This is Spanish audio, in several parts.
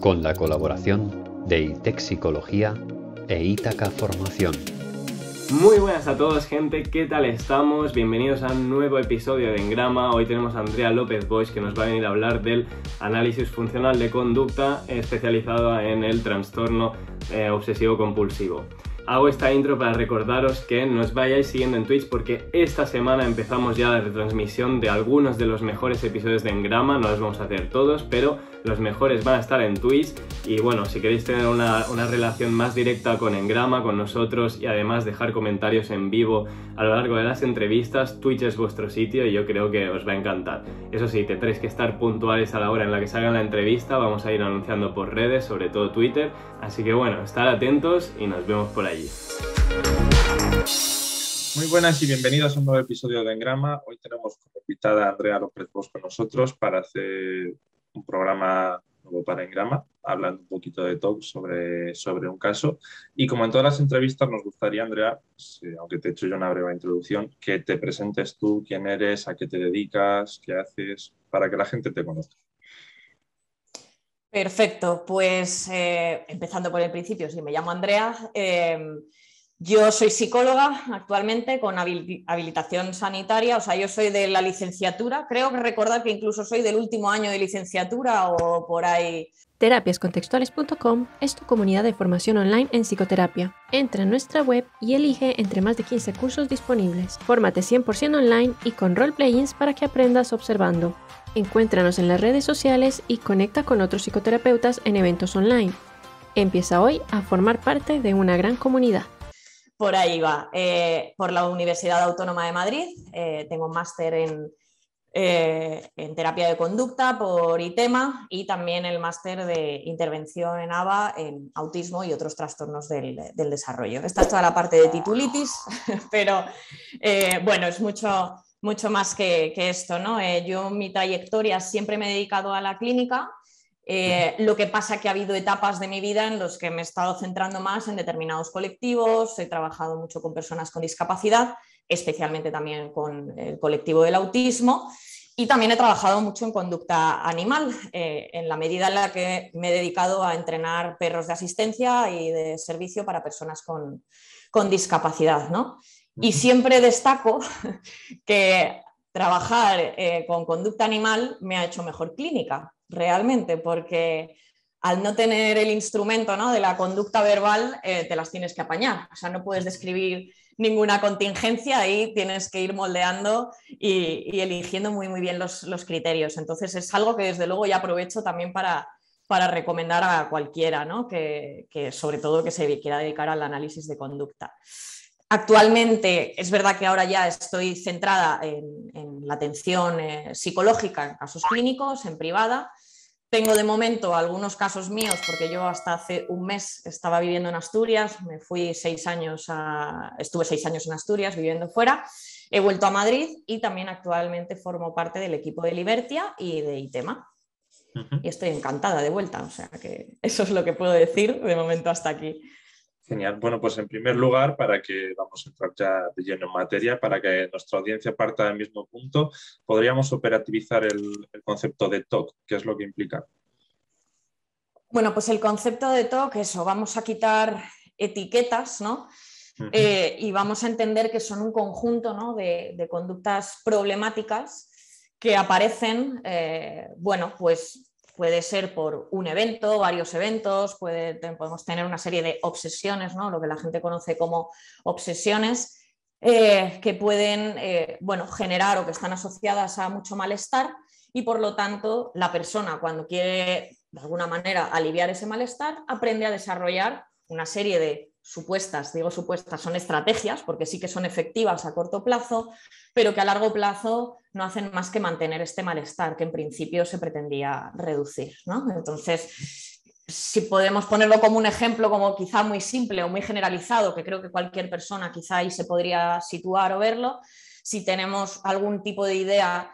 Con la colaboración de ITEC Psicología e Ítaca Formación. Muy buenas a todos, gente, ¿qué tal estamos? Bienvenidos a un nuevo episodio de Engrama. Hoy tenemos a Andrea López Boix, que nos va a venir a hablar del análisis funcional de conducta especializado en el trastorno obsesivo-compulsivo. Hago esta intro para recordaros que nos vayáis siguiendo en Twitch, porque esta semana empezamos ya la retransmisión de algunos de los mejores episodios de Engrama. No los vamos a hacer todos, pero los mejores van a estar en Twitch. Y bueno, si queréis tener una relación más directa con Engrama, con nosotros, y además dejar comentarios en vivo a lo largo de las entrevistas, Twitch es vuestro sitio y yo creo que os va a encantar. Eso sí, tendréis que estar puntuales a la hora en la que salga la entrevista. Vamos a ir anunciando por redes, sobre todo Twitter. Así que bueno, estar atentos y nos vemos por allí. Muy buenas y bienvenidos a un nuevo episodio de Engrama. Hoy tenemos como invitada a Andrea López Boix con nosotros para hacer un programa nuevo para Engrama, hablando un poquito de TOC sobre un caso. Y como en todas las entrevistas, nos gustaría, Andrea, aunque te he hecho yo una breve introducción, que te presentes tú, quién eres, a qué te dedicas, qué haces, para que la gente te conozca. Perfecto, pues empezando por el principio, sí, me llamo Andrea, yo soy psicóloga actualmente con habilitación sanitaria, o sea, yo soy de la licenciatura, creo que recordar que incluso soy del último año de licenciatura o por ahí. Terapiascontextuales.com es tu comunidad de formación online en psicoterapia. Entra en nuestra web y elige entre más de 15 cursos disponibles. Fórmate 100% online y con role-playings para que aprendas observando. Encuéntranos en las redes sociales y conecta con otros psicoterapeutas en eventos online. Empieza hoy a formar parte de una gran comunidad. Por ahí va. Por la Universidad Autónoma de Madrid, tengo un máster en terapia de conducta por ITEMA y también el máster de intervención en ABA en autismo y otros trastornos del desarrollo. Esta es toda la parte de titulitis, pero bueno, es mucho más que esto, ¿no? Yo mi trayectoria siempre me he dedicado a la clínica, lo que pasa que ha habido etapas de mi vida en las que me he estado centrando más en determinados colectivos, he trabajado mucho con personas con discapacidad, especialmente también con el colectivo del autismo, y también he trabajado mucho en conducta animal, en la medida en la que me he dedicado a entrenar perros de asistencia y de servicio para personas con discapacidad, ¿no? Y siempre destaco que trabajar con conducta animal me ha hecho mejor clínica, realmente, porque al no tener el instrumento, ¿no?, de la conducta verbal, te las tienes que apañar. O sea, no puedes describir ninguna contingencia y tienes que ir moldeando y eligiendo muy, muy bien los criterios. Entonces, es algo que desde luego ya aprovecho también para recomendar a cualquiera, ¿no?, que sobre todo que se quiera dedicar al análisis de conducta. Actualmente es verdad que ahora ya estoy centrada en la atención psicológica en casos clínicos, en privada. Tengo de momento algunos casos míos porque yo hasta hace un mes estaba viviendo en Asturias, me fui estuve 6 años en Asturias viviendo fuera, he vuelto a Madrid y también actualmente formo parte del equipo de Libertia y de ITEMA. Y estoy encantada de vuelta, o sea que eso es lo que puedo decir de momento hasta aquí. Genial. Bueno, pues en primer lugar, para que vamos a entrar ya de lleno en materia, para que nuestra audiencia parta del mismo punto, podríamos operativizar el concepto de TOC. ¿Qué es lo que implica? Bueno, pues el concepto de TOC, eso, vamos a quitar etiquetas, ¿no? Y vamos a entender que son un conjunto, ¿no?, de conductas problemáticas que aparecen, bueno, pues puede ser por un evento, varios eventos, podemos tener una serie de obsesiones, ¿no?, lo que la gente conoce como obsesiones, que pueden bueno, generar o que están asociadas a mucho malestar y por lo tanto la persona cuando quiere de alguna manera aliviar ese malestar aprende a desarrollar una serie de supuestas, digo supuestas, son estrategias porque sí que son efectivas a corto plazo, pero que a largo plazo no hacen más que mantener este malestar que en principio se pretendía reducir, ¿no? Entonces, si podemos ponerlo como un ejemplo como quizá muy simple o muy generalizado, que creo que cualquier persona quizá ahí se podría situar o verlo, si tenemos algún tipo de idea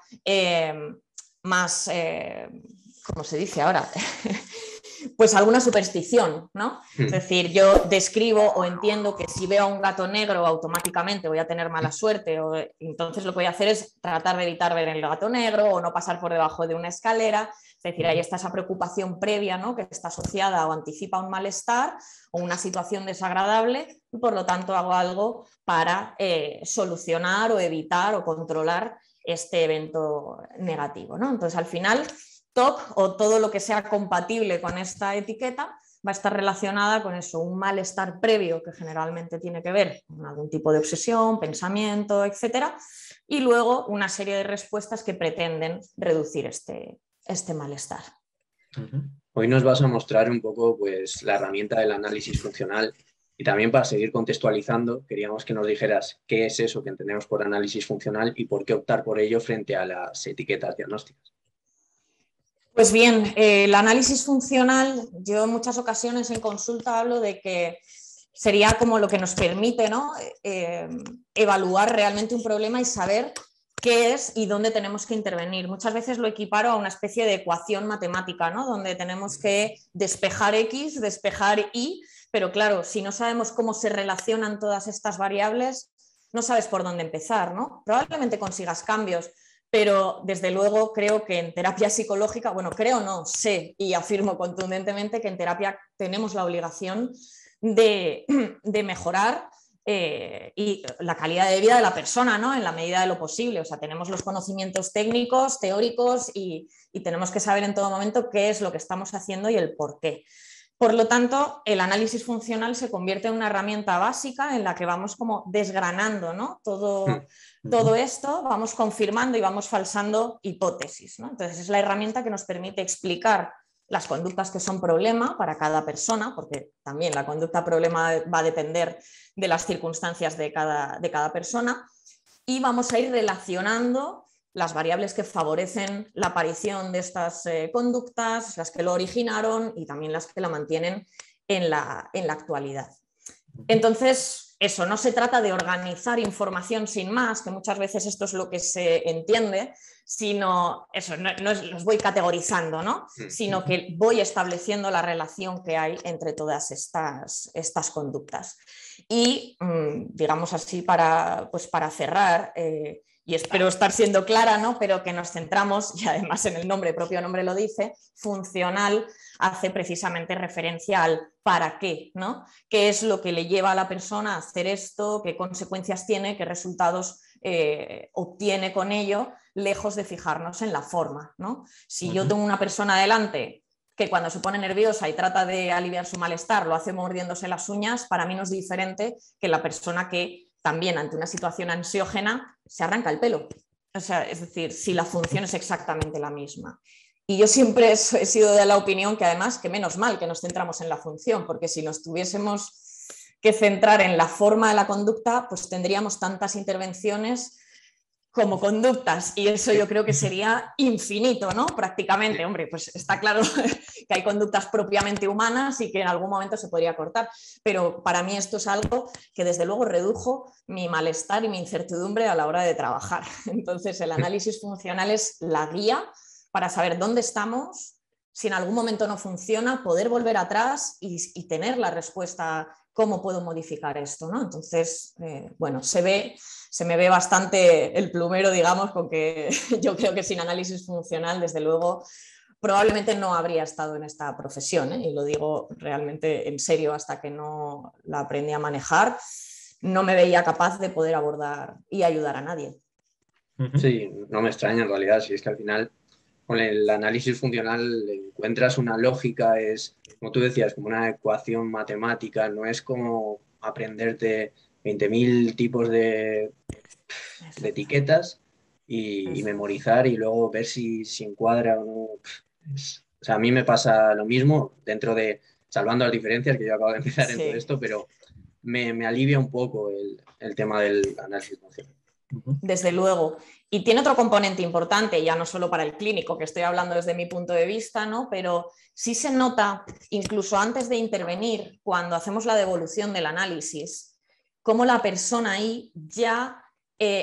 más, ¿cómo se dice ahora? pues alguna superstición, ¿no? Es decir, yo describo o entiendo que si veo a un gato negro automáticamente voy a tener mala suerte, entonces lo que voy a hacer es tratar de evitar ver el gato negro o no pasar por debajo de una escalera. Es decir, ahí está esa preocupación previa, ¿no? Que está asociada o anticipa un malestar o una situación desagradable y por lo tanto hago algo para solucionar o evitar o controlar este evento negativo, ¿no? Entonces, al final, TOC o todo lo que sea compatible con esta etiqueta va a estar relacionada con eso, un malestar previo que generalmente tiene que ver con algún tipo de obsesión, pensamiento, etcétera, y luego una serie de respuestas que pretenden reducir este malestar. Hoy nos vas a mostrar un poco pues, la herramienta del análisis funcional y también para seguir contextualizando, queríamos que nos dijeras qué es eso que entendemos por análisis funcional y por qué optar por ello frente a las etiquetas diagnósticas. Pues bien, el análisis funcional, yo en muchas ocasiones en consulta hablo de que sería como lo que nos permite, ¿no? Evaluar realmente un problema y saber qué es y dónde tenemos que intervenir. Muchas veces lo equiparo a una especie de ecuación matemática, ¿no? Donde tenemos que despejar X, despejar Y, pero claro, si no sabemos cómo se relacionan todas estas variables, no sabes por dónde empezar, ¿no? Probablemente consigas cambios, pero desde luego creo que en terapia psicológica, bueno, creo no, sé y afirmo contundentemente que en terapia tenemos la obligación de mejorar y la calidad de vida de la persona, ¿no? En la medida de lo posible. O sea, tenemos los conocimientos técnicos, teóricos y tenemos que saber en todo momento qué es lo que estamos haciendo y el por qué. Por lo tanto, el análisis funcional se convierte en una herramienta básica en la que vamos como desgranando, ¿no? Todo esto, vamos confirmando y vamos falsando hipótesis, ¿no? Entonces, es la herramienta que nos permite explicar las conductas que son problema para cada persona, porque también la conducta problema va a depender de las circunstancias de cada persona, y vamos a ir relacionando las variables que favorecen la aparición de estas conductas, las que lo originaron y también las que la mantienen en la actualidad. Entonces, eso, no se trata de organizar información sin más, que muchas veces esto es lo que se entiende, sino eso, no los voy categorizando, ¿no? Sino que voy estableciendo la relación que hay entre todas estas conductas. Y, digamos así, para cerrar, y espero estar siendo clara, ¿no? Pero que nos centramos, y además en el propio nombre lo dice, funcional hace precisamente referencia al para qué, ¿no? ¿Qué es lo que le lleva a la persona a hacer esto? ¿Qué consecuencias tiene? ¿Qué resultados obtiene con ello? Lejos de fijarnos en la forma, ¿no? Si yo tengo una persona delante que cuando se pone nerviosa y trata de aliviar su malestar lo hace mordiéndose las uñas, para mí no es diferente que la persona que también ante una situación ansiógena se arranca el pelo. O sea, es decir, si la función es exactamente la misma. Y yo siempre he sido de la opinión que además que menos mal que nos centramos en la función, porque si nos tuviésemos que centrar en la forma de la conducta, pues tendríamos tantas intervenciones como conductas y eso yo creo que sería infinito, ¿no? Prácticamente, hombre, pues está claro que hay conductas propiamente humanas y que en algún momento se podría cortar, pero para mí esto es algo que desde luego redujo mi malestar y mi incertidumbre a la hora de trabajar. Entonces el análisis funcional es la guía para saber dónde estamos, si en algún momento no funciona, poder volver atrás y tener la respuesta, cómo puedo modificar esto, ¿no? Entonces, bueno, se me ve bastante el plumero, digamos, con que yo creo que sin análisis funcional, desde luego, probablemente no habría estado en esta profesión, ¿eh? Y lo digo realmente en serio, hasta que no la aprendí a manejar, no me veía capaz de poder abordar y ayudar a nadie. Sí, no me extraña en realidad, si es que al final con el análisis funcional encuentras una lógica, es, como tú decías, como una ecuación matemática, no es como aprenderte 20.000 tipos de etiquetas y memorizar y luego ver si encuadra o no. O sea, a mí me pasa lo mismo dentro de, salvando las diferencias, que yo acabo de empezar en todo esto, pero me alivia un poco el tema del análisis funcional. Desde luego. Y tiene otro componente importante, ya no solo para el clínico, que estoy hablando desde mi punto de vista, ¿no? Pero sí se nota, incluso antes de intervenir, cuando hacemos la devolución del análisis, cómo la persona ahí ya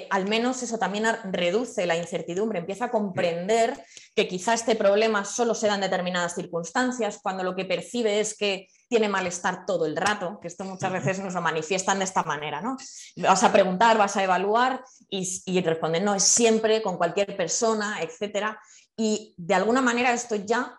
al menos eso también reduce la incertidumbre, empieza a comprender que quizá este problema solo se da en determinadas circunstancias, cuando lo que percibe es que tiene malestar todo el rato, que esto muchas veces nos lo manifiestan de esta manera, ¿no? Vas a preguntar, vas a evaluar y responder, no, es siempre, con cualquier persona, etcétera. Y de alguna manera esto ya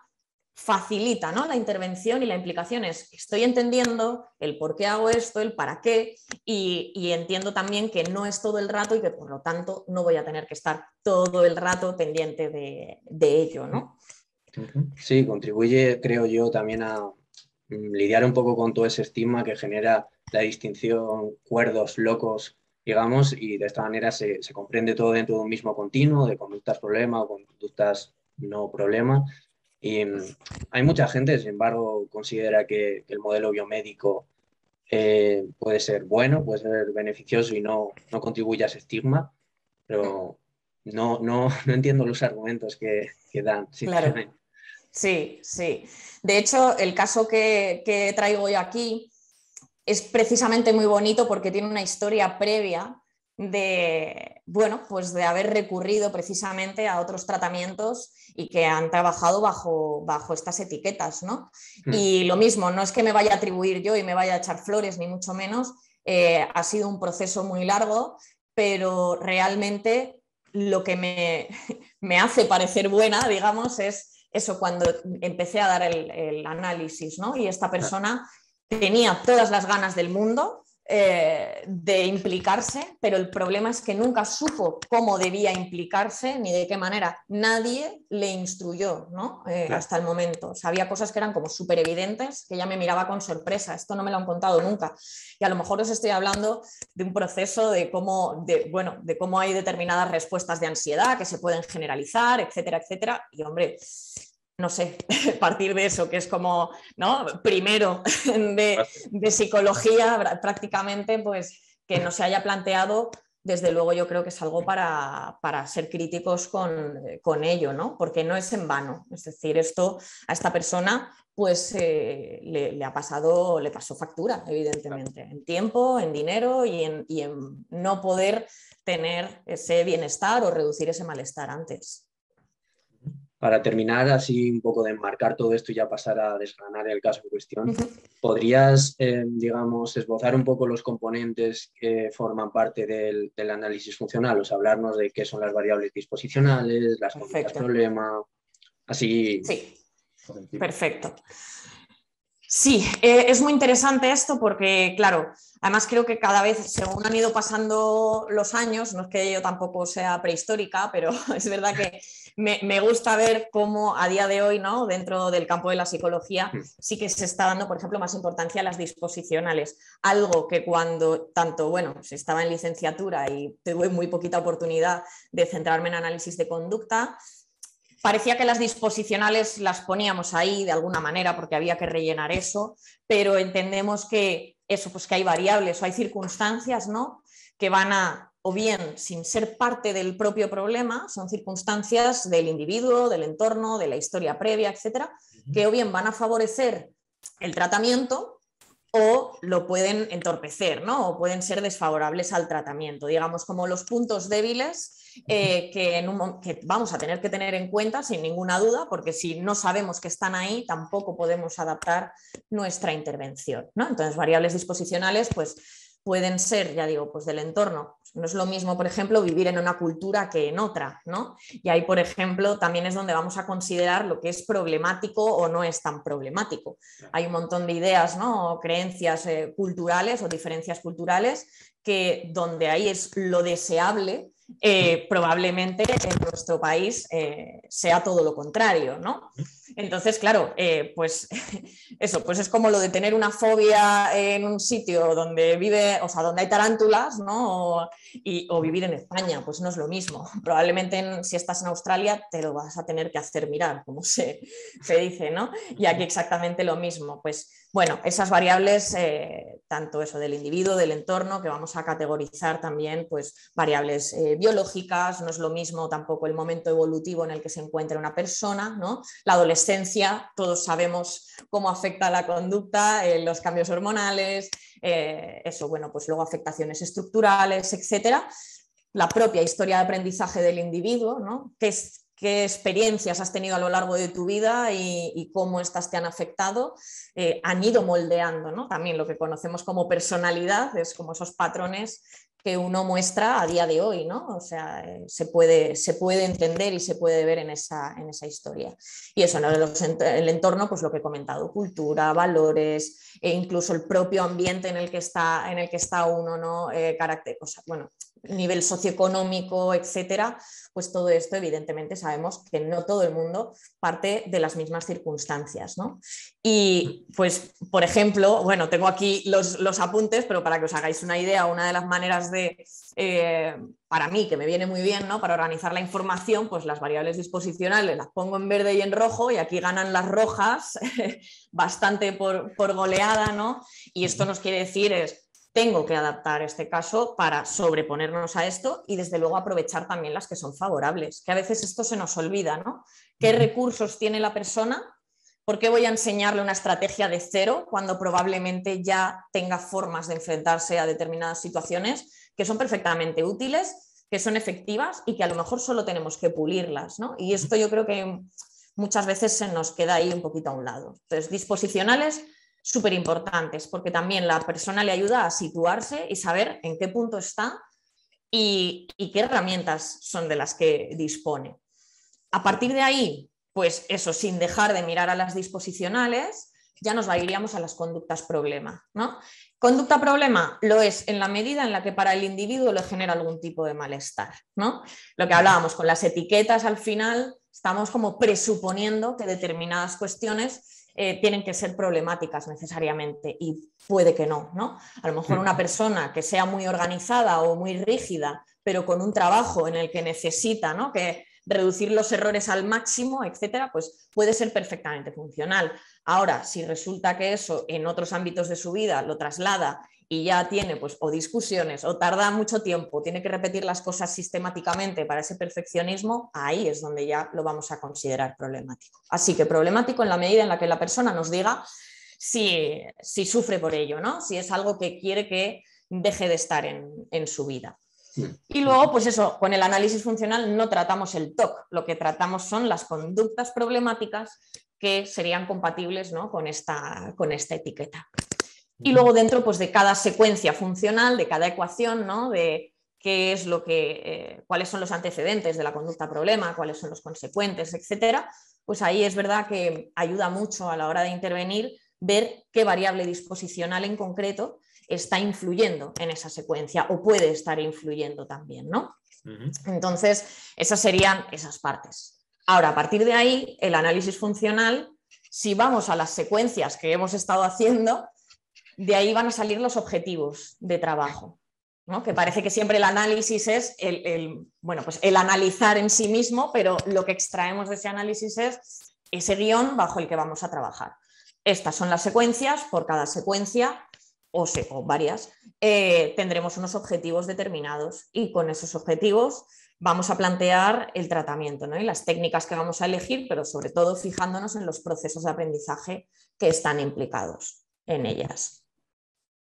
facilita, ¿no?, la intervención, y la implicación es: estoy entendiendo el por qué hago esto, el para qué, y entiendo también que no es todo el rato y que por lo tanto no voy a tener que estar todo el rato pendiente de ello, ¿no? Sí, contribuye, creo yo, también a lidiar un poco con todo ese estigma que genera la distinción cuerdos, locos, digamos, y de esta manera se comprende todo dentro de un mismo continuo de conductas problema o conductas no problema. Y hay mucha gente, sin embargo, considera que el modelo biomédico puede ser bueno, puede ser beneficioso y no contribuye a ese estigma, pero no entiendo los argumentos que dan, sinceramente. Claro. Sí, sí. De hecho, el caso que traigo yo aquí es precisamente muy bonito porque tiene una historia previa de, bueno, pues de haber recurrido precisamente a otros tratamientos y que han trabajado bajo estas etiquetas, ¿no? Y lo mismo, no es que me vaya a atribuir yo y me vaya a echar flores, ni mucho menos. Ha sido un proceso muy largo, pero realmente lo que me hace parecer buena, digamos, es eso, cuando empecé a dar el análisis, ¿no? Y esta persona tenía todas las ganas del mundo de implicarse, pero el problema es que nunca supo cómo debía implicarse ni de qué manera. Nadie le instruyó, ¿no? Hasta el momento. O sea, había cosas que eran como súper evidentes, que ya me miraba con sorpresa. Esto no me lo han contado nunca. Y a lo mejor os estoy hablando de un proceso de cómo hay determinadas respuestas de ansiedad que se pueden generalizar, etcétera, etcétera. Y hombre, no sé, partir de eso, que es como, ¿no?, primero de psicología prácticamente, pues que no se haya planteado, desde luego yo creo que es algo para ser críticos con ello, ¿no? Porque no es en vano. Es decir, esto a esta persona pues le pasó factura, evidentemente, en tiempo, en dinero y en no poder tener ese bienestar o reducir ese malestar antes. Para terminar, así un poco de enmarcar todo esto y ya pasar a desgranar el caso en cuestión, ¿podrías, digamos, esbozar un poco los componentes que forman parte del análisis funcional? O sea, hablarnos de qué son las variables disposicionales, las conductas problema, así. Sí, perfecto. Sí, es muy interesante esto porque, claro, además creo que cada vez, según han ido pasando los años, no es que yo tampoco sea prehistórica, pero es verdad que me gusta ver cómo a día de hoy, ¿no?, dentro del campo de la psicología sí que se está dando, por ejemplo, más importancia a las disposicionales. Algo que cuando tanto, bueno, se estaba en licenciatura y tuve muy poquita oportunidad de centrarme en análisis de conducta, parecía que las disposicionales las poníamos ahí de alguna manera porque había que rellenar eso, pero entendemos que eso, pues que hay variables o hay circunstancias, ¿no?, que van a, o bien sin ser parte del propio problema, son circunstancias del individuo, del entorno, de la historia previa, etcétera, que o bien van a favorecer el tratamiento o lo pueden entorpecer, ¿no?, o pueden ser desfavorables al tratamiento, digamos, como los puntos débiles que vamos a tener que tener en cuenta sin ninguna duda, porque si no sabemos que están ahí, tampoco podemos adaptar nuestra intervención, ¿no? Entonces, variables disposicionales, pues pueden ser, ya digo, pues del entorno. No es lo mismo, por ejemplo, vivir en una cultura que en otra, ¿no? Y ahí, por ejemplo, también es donde vamos a considerar lo que es problemático o no es tan problemático. Hay un montón de ideas, ¿no?, o creencias culturales o diferencias culturales que donde ahí es lo deseable, probablemente en nuestro país sea todo lo contrario, ¿no? Entonces, claro, pues eso, pues es como lo de tener una fobia en un sitio donde vive, o sea, donde hay tarántulas, ¿no? O vivir en España, pues no es lo mismo. Probablemente si estás en Australia te lo vas a tener que hacer mirar, como se dice, ¿no? Y aquí exactamente lo mismo. Pues bueno, esas variables, tanto eso del individuo, del entorno, que vamos a categorizar también, pues variables biológicas, no es lo mismo tampoco el momento evolutivo en el que se encuentra una persona, ¿no? La adolescencia, todos sabemos cómo afecta la conducta, los cambios hormonales, eso, bueno, pues luego afectaciones estructurales, etcétera. la propia historia de aprendizaje del individuo, ¿no? ¿Qué experiencias has tenido a lo largo de tu vida y cómo estas te han afectado? Han ido moldeando, ¿no? También lo que conocemos como personalidad, es como esos patrones que uno muestra a día de hoy, ¿no? O sea, se puede entender y se puede ver en esa historia. Y eso, ¿no? El entorno, pues lo que he comentado, cultura, valores, e incluso el propio ambiente en el que está uno, ¿no? O sea, bueno, nivel socioeconómico, etcétera, pues todo esto evidentemente sabemos que no todo el mundo parte de las mismas circunstancias, ¿no? Y pues, por ejemplo, bueno, tengo aquí los apuntes, pero para que os hagáis una idea, una de las maneras para mí, que me viene muy bien, ¿no? Para organizar la información, pues las variables disposicionales las pongo en verde y en rojo y aquí ganan las rojas bastante por goleada, ¿no? Y esto nos quiere decir tengo que adaptar este caso para sobreponernos a esto y desde luego aprovechar también las que son favorables, que a veces esto se nos olvida, ¿no? ¿Qué recursos tiene la persona? ¿Por qué voy a enseñarle una estrategia de cero cuando probablemente ya tenga formas de enfrentarse a determinadas situaciones que son perfectamente útiles, que son efectivas y que a lo mejor solo tenemos que pulirlas, ¿no? Y esto yo creo que muchas veces se nos queda ahí un poquito a un lado. Entonces, disposicionales súper importantes, porque también la persona le ayuda a situarse y saber en qué punto está y qué herramientas son de las que dispone. A partir de ahí, pues eso, sin dejar de mirar a las disposicionales, ya nos iríamos a las conductas problema, ¿no? Conducta problema lo es en la medida en la que para el individuo le genera algún tipo de malestar, ¿no? Lo que hablábamos con las etiquetas, al final estamos como presuponiendo que determinadas cuestiones tienen que ser problemáticas necesariamente y puede que no, ¿no? A lo mejor una persona que sea muy organizada o muy rígida, pero con un trabajo en el que necesita, ¿no? que reducir los errores al máximo, etcétera, pues puede ser perfectamente funcional. Ahora, si resulta que eso en otros ámbitos de su vida lo traslada y ya tiene pues o discusiones o tarda mucho tiempo, tiene que repetir las cosas sistemáticamente para ese perfeccionismo, ahí es donde ya lo vamos a considerar problemático. Así que problemático en la medida en la que la persona nos diga si sufre por ello, ¿no? Si es algo que quiere que deje de estar en su vida. Y luego, pues eso, con el análisis funcional no tratamos el TOC, lo que tratamos son las conductas problemáticas que serían compatibles, ¿no? con esta etiqueta. Y luego dentro pues, de cada secuencia funcional, de cada ecuación, ¿no? de qué es lo que, cuáles son los antecedentes de la conducta problema, cuáles son los consecuentes, etcétera, pues ahí es verdad que ayuda mucho a la hora de intervenir ver qué variable disposicional en concreto está influyendo en esa secuencia o puede estar influyendo también, ¿no? Entonces, esas serían esas partes. Ahora, a partir de ahí, el análisis funcional, si vamos a las secuencias que hemos estado haciendo, de ahí van a salir los objetivos de trabajo, ¿no? Que parece que siempre el análisis es el analizar en sí mismo, pero lo que extraemos de ese análisis es ese guión bajo el que vamos a trabajar. Estas son las secuencias, por cada secuencia o varias, tendremos unos objetivos determinados y con esos objetivos vamos a plantear el tratamiento, ¿no? Y las técnicas que vamos a elegir, pero sobre todo fijándonos en los procesos de aprendizaje que están implicados en ellas.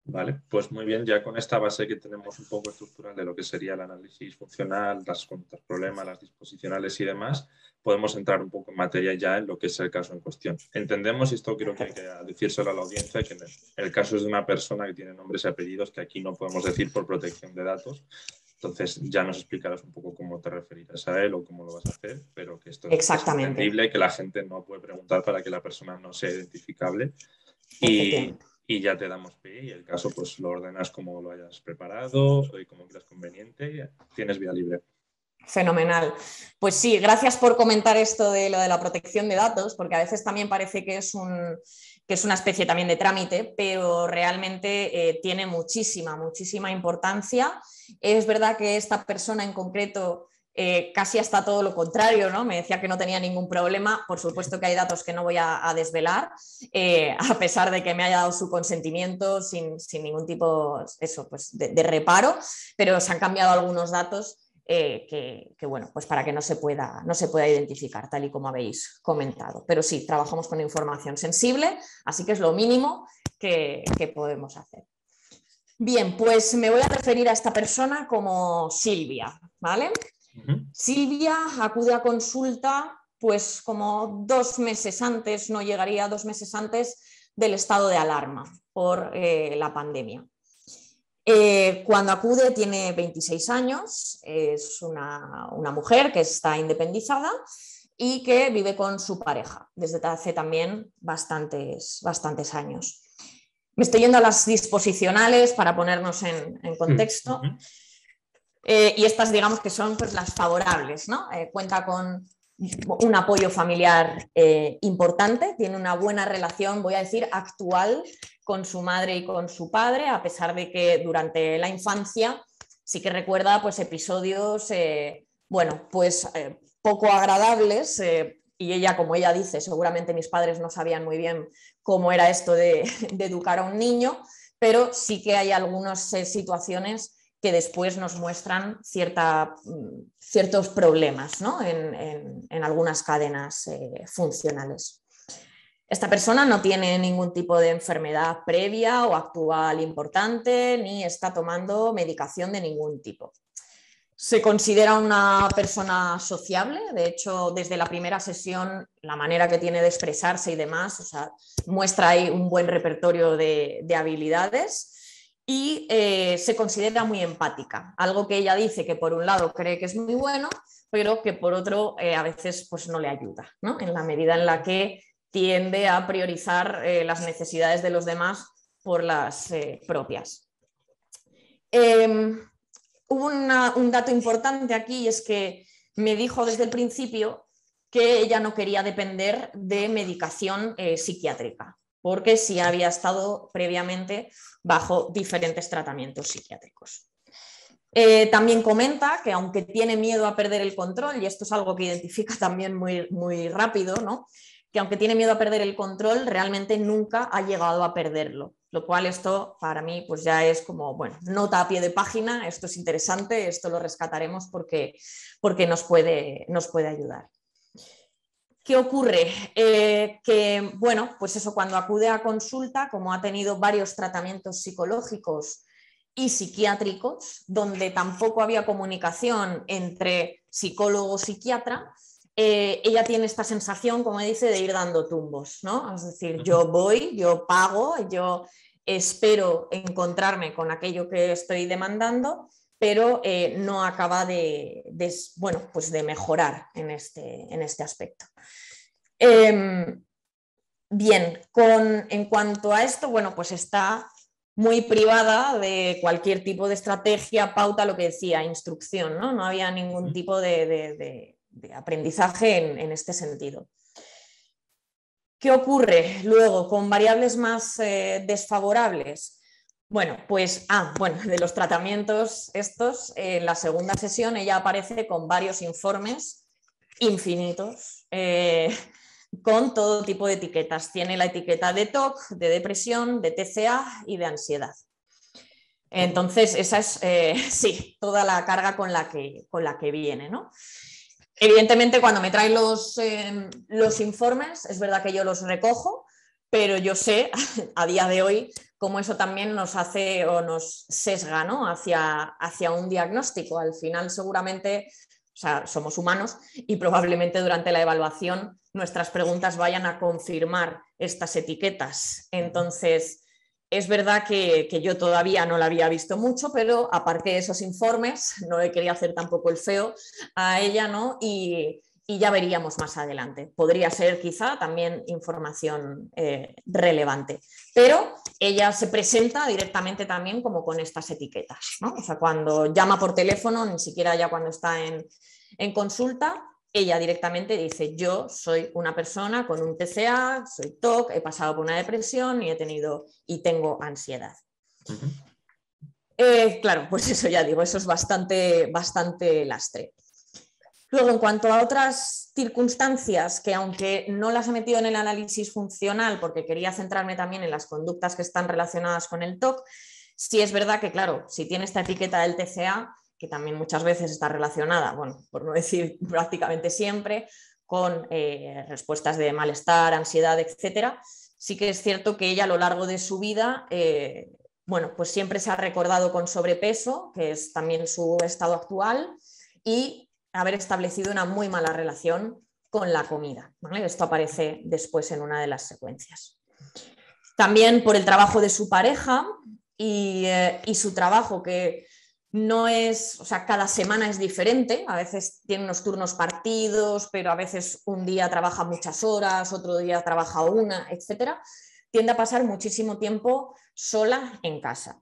Vale, pues muy bien, ya con esta base que tenemos un poco estructural de lo que sería el análisis funcional, las conductas problema, las disposicionales y demás, podemos entrar un poco en materia ya en lo que es el caso en cuestión. Entendemos, y esto creo que hay que decírselo a la audiencia, que el caso es de una persona que tiene nombres y apellidos que aquí no podemos decir por protección de datos. Entonces ya nos explicarás un poco cómo te referirás a él o cómo lo vas a hacer, pero que esto es entendible y que la gente no puede preguntar para que la persona no sea identificable. Y ya te damos pie y el caso pues lo ordenas como lo hayas preparado y como creas conveniente. Tienes vía libre. Fenomenal. Pues sí, gracias por comentar esto de lo de la protección de datos, porque a veces también parece que es una especie también de trámite, pero realmente tiene muchísima importancia. Es verdad que esta persona en concreto casi hasta todo lo contrario, ¿no? Me decía que no tenía ningún problema. Por supuesto que hay datos que no voy a desvelar, a pesar de que me haya dado su consentimiento sin ningún tipo de reparo, pero se han cambiado algunos datos que bueno, pues para que no se pueda identificar, tal y como habéis comentado. Pero sí, trabajamos con información sensible, así que es lo mínimo que podemos hacer. Bien, pues me voy a referir a esta persona como Silvia, ¿vale? Silvia acude a consulta pues como 2 meses antes, no llegaría 2 meses antes del estado de alarma por la pandemia. Cuando acude tiene 26 años, es una mujer que está independizada y que vive con su pareja desde hace también bastantes años. Me estoy yendo a las disposicionales para ponernos en contexto. Y estas, digamos, que son pues, las favorables, ¿no? Cuenta con un apoyo familiar importante, tiene una buena relación, voy a decir, actual con su madre y con su padre, a pesar de que durante la infancia sí que recuerda pues, episodios bueno, pues, poco agradables. Y ella, como ella dice, seguramente mis padres no sabían muy bien cómo era esto de educar a un niño, pero sí que hay algunas situaciones que después nos muestran ciertos problemas, ¿no? en algunas cadenas funcionales. Esta persona no tiene ningún tipo de enfermedad previa o actual importante, ni está tomando medicación de ningún tipo. Se considera una persona sociable, de hecho, desde la primera sesión, la manera que tiene de expresarse y demás, o sea, muestra ahí un buen repertorio de habilidades. Y se considera muy empática, algo que ella dice que por un lado cree que es muy bueno, pero que por otro a veces pues, no le ayuda, ¿no? En la medida en la que tiende a priorizar las necesidades de los demás por las propias. Hubo un dato importante aquí y es que me dijo desde el principio que ella no quería depender de medicación psiquiátrica, porque sí había estado previamente bajo diferentes tratamientos psiquiátricos. También comenta que aunque tiene miedo a perder el control, y esto es algo que identifica también muy rápido, ¿no? Que aunque tiene miedo a perder el control, realmente nunca ha llegado a perderlo, lo cual esto para mí pues ya es como, bueno, nota a pie de página, esto es interesante, esto lo rescataremos porque nos puede ayudar. ¿Qué ocurre? Que, bueno, pues eso, cuando acude a consulta, como ha tenido varios tratamientos psicológicos y psiquiátricos, donde tampoco había comunicación entre psicólogo y psiquiatra, ella tiene esta sensación, como dice, de ir dando tumbos, ¿no? Es decir, yo voy, yo pago, yo espero encontrarme con aquello que estoy demandando, pero no acaba de mejorar en este aspecto. Bien, en cuanto a esto, bueno, pues está muy privada de cualquier tipo de estrategia, pauta, lo que decía, instrucción, ¿no? No había ningún tipo de aprendizaje en este sentido. ¿Qué ocurre luego con variables más desfavorables? Bueno, pues de los tratamientos estos, en la segunda sesión ella aparece con varios informes infinitos, con todo tipo de etiquetas. Tiene la etiqueta de TOC, de depresión, de TCA y de ansiedad. Entonces, esa es, sí, toda la carga con la que viene, ¿no? Evidentemente, cuando me traen los informes, es verdad que yo los recojo, pero yo sé a día de hoy cómo eso también nos hace o nos sesga, ¿no? hacia un diagnóstico. Al final, seguramente, o sea, somos humanos y probablemente durante la evaluación nuestras preguntas vayan a confirmar estas etiquetas. Entonces, es verdad que yo todavía no la había visto mucho, pero aparte de esos informes, no le quería hacer tampoco el feo a ella, ¿no? Y ya veríamos más adelante. Podría ser quizá también información relevante, pero ella se presenta directamente también como con estas etiquetas, ¿no? O sea, cuando llama por teléfono, ni siquiera ya cuando está en consulta, ella directamente dice: yo soy una persona con un TCA, soy TOC, he pasado por una depresión y tengo ansiedad. Claro, pues eso ya digo, eso es bastante lastre. Luego, en cuanto a otras circunstancias que, aunque no las he metido en el análisis funcional porque quería centrarme también en las conductas que están relacionadas con el TOC, sí es verdad que, claro, si tiene esta etiqueta del TCA, que también muchas veces está relacionada, bueno, por no decir prácticamente siempre, con respuestas de malestar, ansiedad, etcétera, sí que es cierto que ella a lo largo de su vida bueno, pues siempre se ha recordado con sobrepeso, que es también su estado actual, y haber establecido una muy mala relación con la comida, ¿vale? Esto aparece después en una de las secuencias. También por el trabajo de su pareja y su trabajo, que no es, o sea, cada semana es diferente, a veces tiene unos turnos partidos, pero a veces un día trabaja muchas horas, otro día trabaja una, etcétera. Tiende a pasar muchísimo tiempo sola en casa.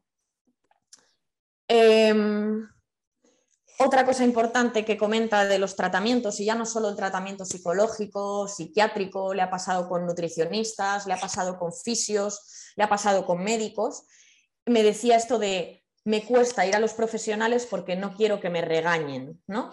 Otra cosa importante que comenta de los tratamientos, y ya no solo el tratamiento psicológico, psiquiátrico, le ha pasado con nutricionistas, le ha pasado con fisios, le ha pasado con médicos, me decía esto de: me cuesta ir a los profesionales porque no quiero que me regañen, ¿no?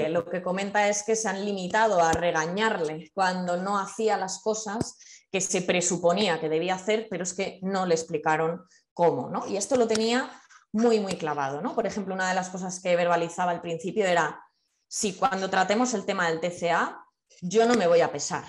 Lo que comenta es que se han limitado a regañarle cuando no hacía las cosas que se presuponía que debía hacer, pero es que no le explicaron cómo, ¿no? Y esto lo tenía muy, muy clavado, ¿no? Por ejemplo, una de las cosas que verbalizaba al principio era: si cuando tratemos el tema del TCA, yo no me voy a pesar,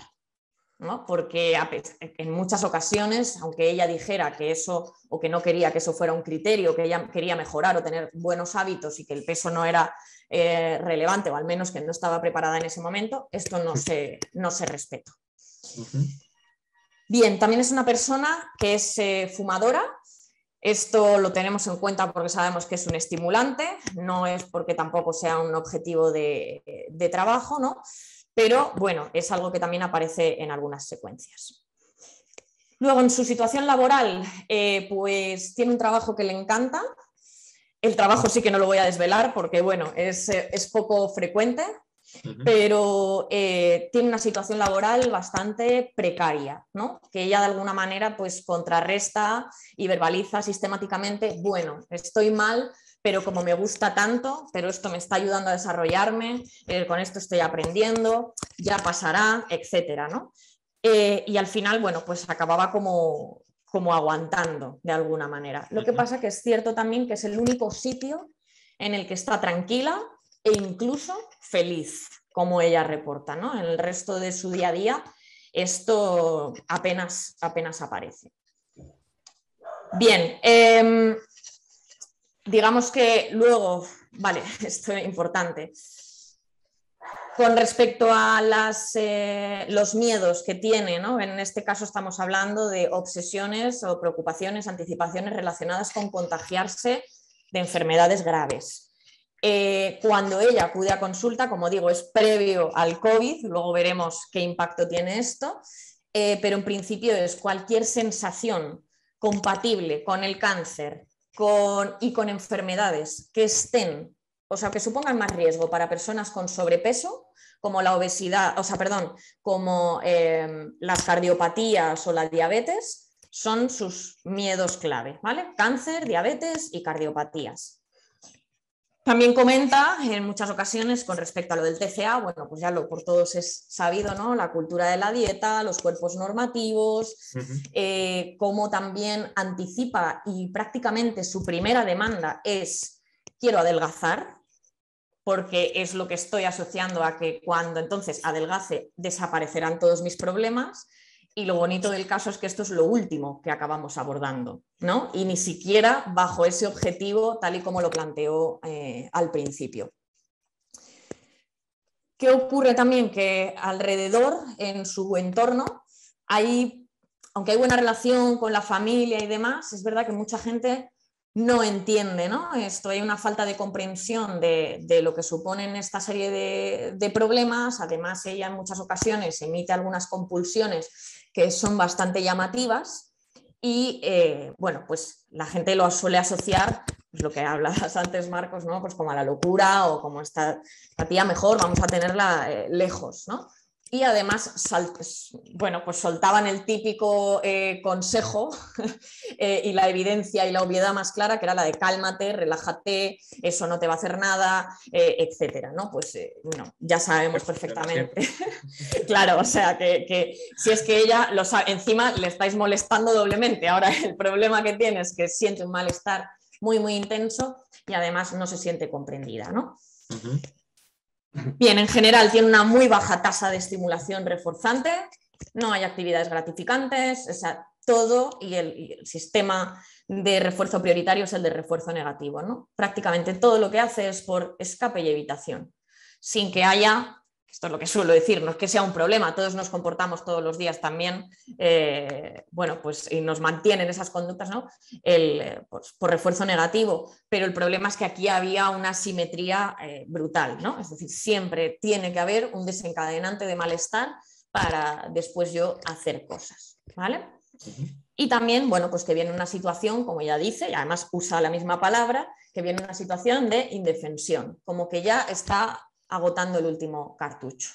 ¿no? Porque en muchas ocasiones, aunque ella dijera que eso, o que no quería que eso fuera un criterio, que ella quería mejorar o tener buenos hábitos y que el peso no era relevante, o al menos que no estaba preparada en ese momento, esto no se respeta. Bien, también es una persona que es fumadora. Esto lo tenemos en cuenta porque sabemos que es un estimulante, no es porque tampoco sea un objetivo de trabajo, ¿no? Pero bueno, es algo que también aparece en algunas secuencias. Luego, en su situación laboral, pues tiene un trabajo que le encanta. El trabajo sí que no lo voy a desvelar porque bueno, es poco frecuente, pero tiene una situación laboral bastante precaria, ¿no? Que ella de alguna manera pues contrarresta y verbaliza sistemáticamente: bueno, estoy mal, pero como me gusta tanto, pero esto me está ayudando a desarrollarme, con esto estoy aprendiendo, ya pasará, etcétera, ¿no? Y al final, bueno, pues acababa como aguantando de alguna manera. Lo que pasa que es cierto también que es el único sitio en el que está tranquila e incluso feliz, como ella reporta, ¿no? En el resto de su día a día esto apenas aparece. Bien, digamos que luego, vale, esto es importante. Con respecto a los miedos que tiene, ¿no? En este caso estamos hablando de obsesiones o preocupaciones, anticipaciones relacionadas con contagiarse de enfermedades graves. Cuando ella acude a consulta, como digo, es previo al COVID, luego veremos qué impacto tiene esto, pero en principio es cualquier sensación compatible con el cáncer y con enfermedades que estén, o sea, que supongan más riesgo para personas con sobrepeso, como la obesidad, o sea, perdón, como las cardiopatías o la diabetes, son sus miedos clave, ¿vale? Cáncer, diabetes y cardiopatías. También comenta en muchas ocasiones con respecto a lo del TCA, bueno, pues ya por todos es sabido, ¿no? La cultura de la dieta, los cuerpos normativos, cómo también anticipa y prácticamente su primera demanda es: quiero adelgazar, porque es lo que estoy asociando a que cuando entonces adelgace desaparecerán todos mis problemas. Y lo bonito del caso es que esto es lo último que acabamos abordando, ¿no? Y ni siquiera bajo ese objetivo tal y como lo planteó al principio. ¿Qué ocurre también? Que alrededor, en su entorno, aunque hay buena relación con la familia y demás, es verdad que mucha gente no entiende, ¿no? Esto, hay una falta de comprensión de lo que suponen esta serie de problemas. Además, ella en muchas ocasiones emite algunas compulsiones que son bastante llamativas y, bueno, pues la gente lo suele asociar, pues lo que hablabas antes, Marcos, ¿no? Pues como a la locura o como esta tía mejor, vamos a tenerla lejos, ¿no? Y además, bueno, pues soltaban el típico consejo y la evidencia y la obviedad más clara, que era la de cálmate, relájate, eso no te va a hacer nada, etcétera, ¿no? Pues no, ya sabemos perfectamente. Claro, o sea, que si es que ella lo sabe, encima le estáis molestando doblemente. Ahora el problema que tiene es que siente un malestar muy, muy intenso y además no se siente comprendida, ¿no? Bien, en general tiene una muy baja tasa de estimulación reforzante, no hay actividades gratificantes, o sea, todo y el sistema de refuerzo prioritario es el de refuerzo negativo, ¿no? Prácticamente todo lo que hace es por escape y evitación, sin que haya... Esto es lo que suelo decir, no es que sea un problema, todos nos comportamos todos los días también, bueno, pues y nos mantienen esas conductas, ¿no? Pues, por refuerzo negativo, pero el problema es que aquí había una simetría brutal, ¿no? Es decir, siempre tiene que haber un desencadenante de malestar para después yo hacer cosas, ¿vale? Y también, bueno, pues que viene una situación, como ya dice, y además usa la misma palabra, que viene una situación de indefensión, como que ya está agotando el último cartucho.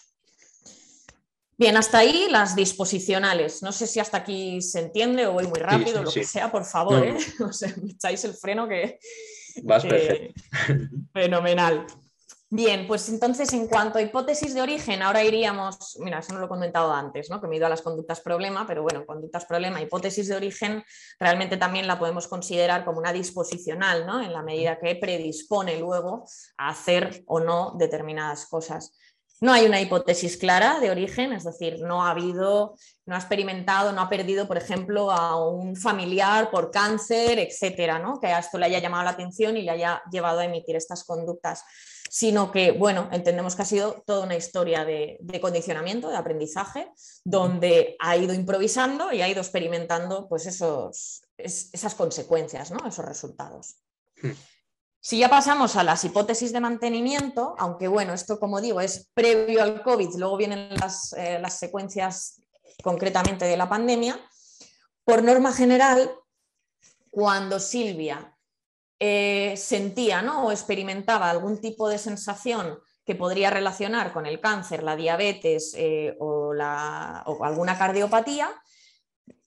Bien, hasta ahí las disposicionales. No sé si hasta aquí se entiende o voy muy rápido, lo que sea, por favor, no. O sea, me echáis el freno que... Vas perfecto. Fenomenal. Bien, pues entonces en cuanto a hipótesis de origen, ahora iríamos, mira, eso no lo he comentado antes, ¿no? Que me he ido a las conductas problema, pero bueno, conductas problema, hipótesis de origen, realmente también la podemos considerar como una disposicional, ¿no? En la medida que predispone luego a hacer o no determinadas cosas. No hay una hipótesis clara de origen, es decir, no ha experimentado, no ha perdido, por ejemplo, a un familiar por cáncer, etcétera, ¿no? Que a esto le haya llamado la atención y le haya llevado a emitir estas conductas, sino que, bueno, entendemos que ha sido toda una historia de condicionamiento, de aprendizaje, donde ha ido improvisando y ha ido experimentando pues esas consecuencias, ¿no? Esos resultados. Si ya pasamos a las hipótesis de mantenimiento, aunque bueno, esto como digo es previo al COVID, luego vienen las secuencias concretamente de la pandemia, por norma general, cuando Silvia sentía, ¿no? O experimentaba algún tipo de sensación que podría relacionar con el cáncer, la diabetes o alguna cardiopatía,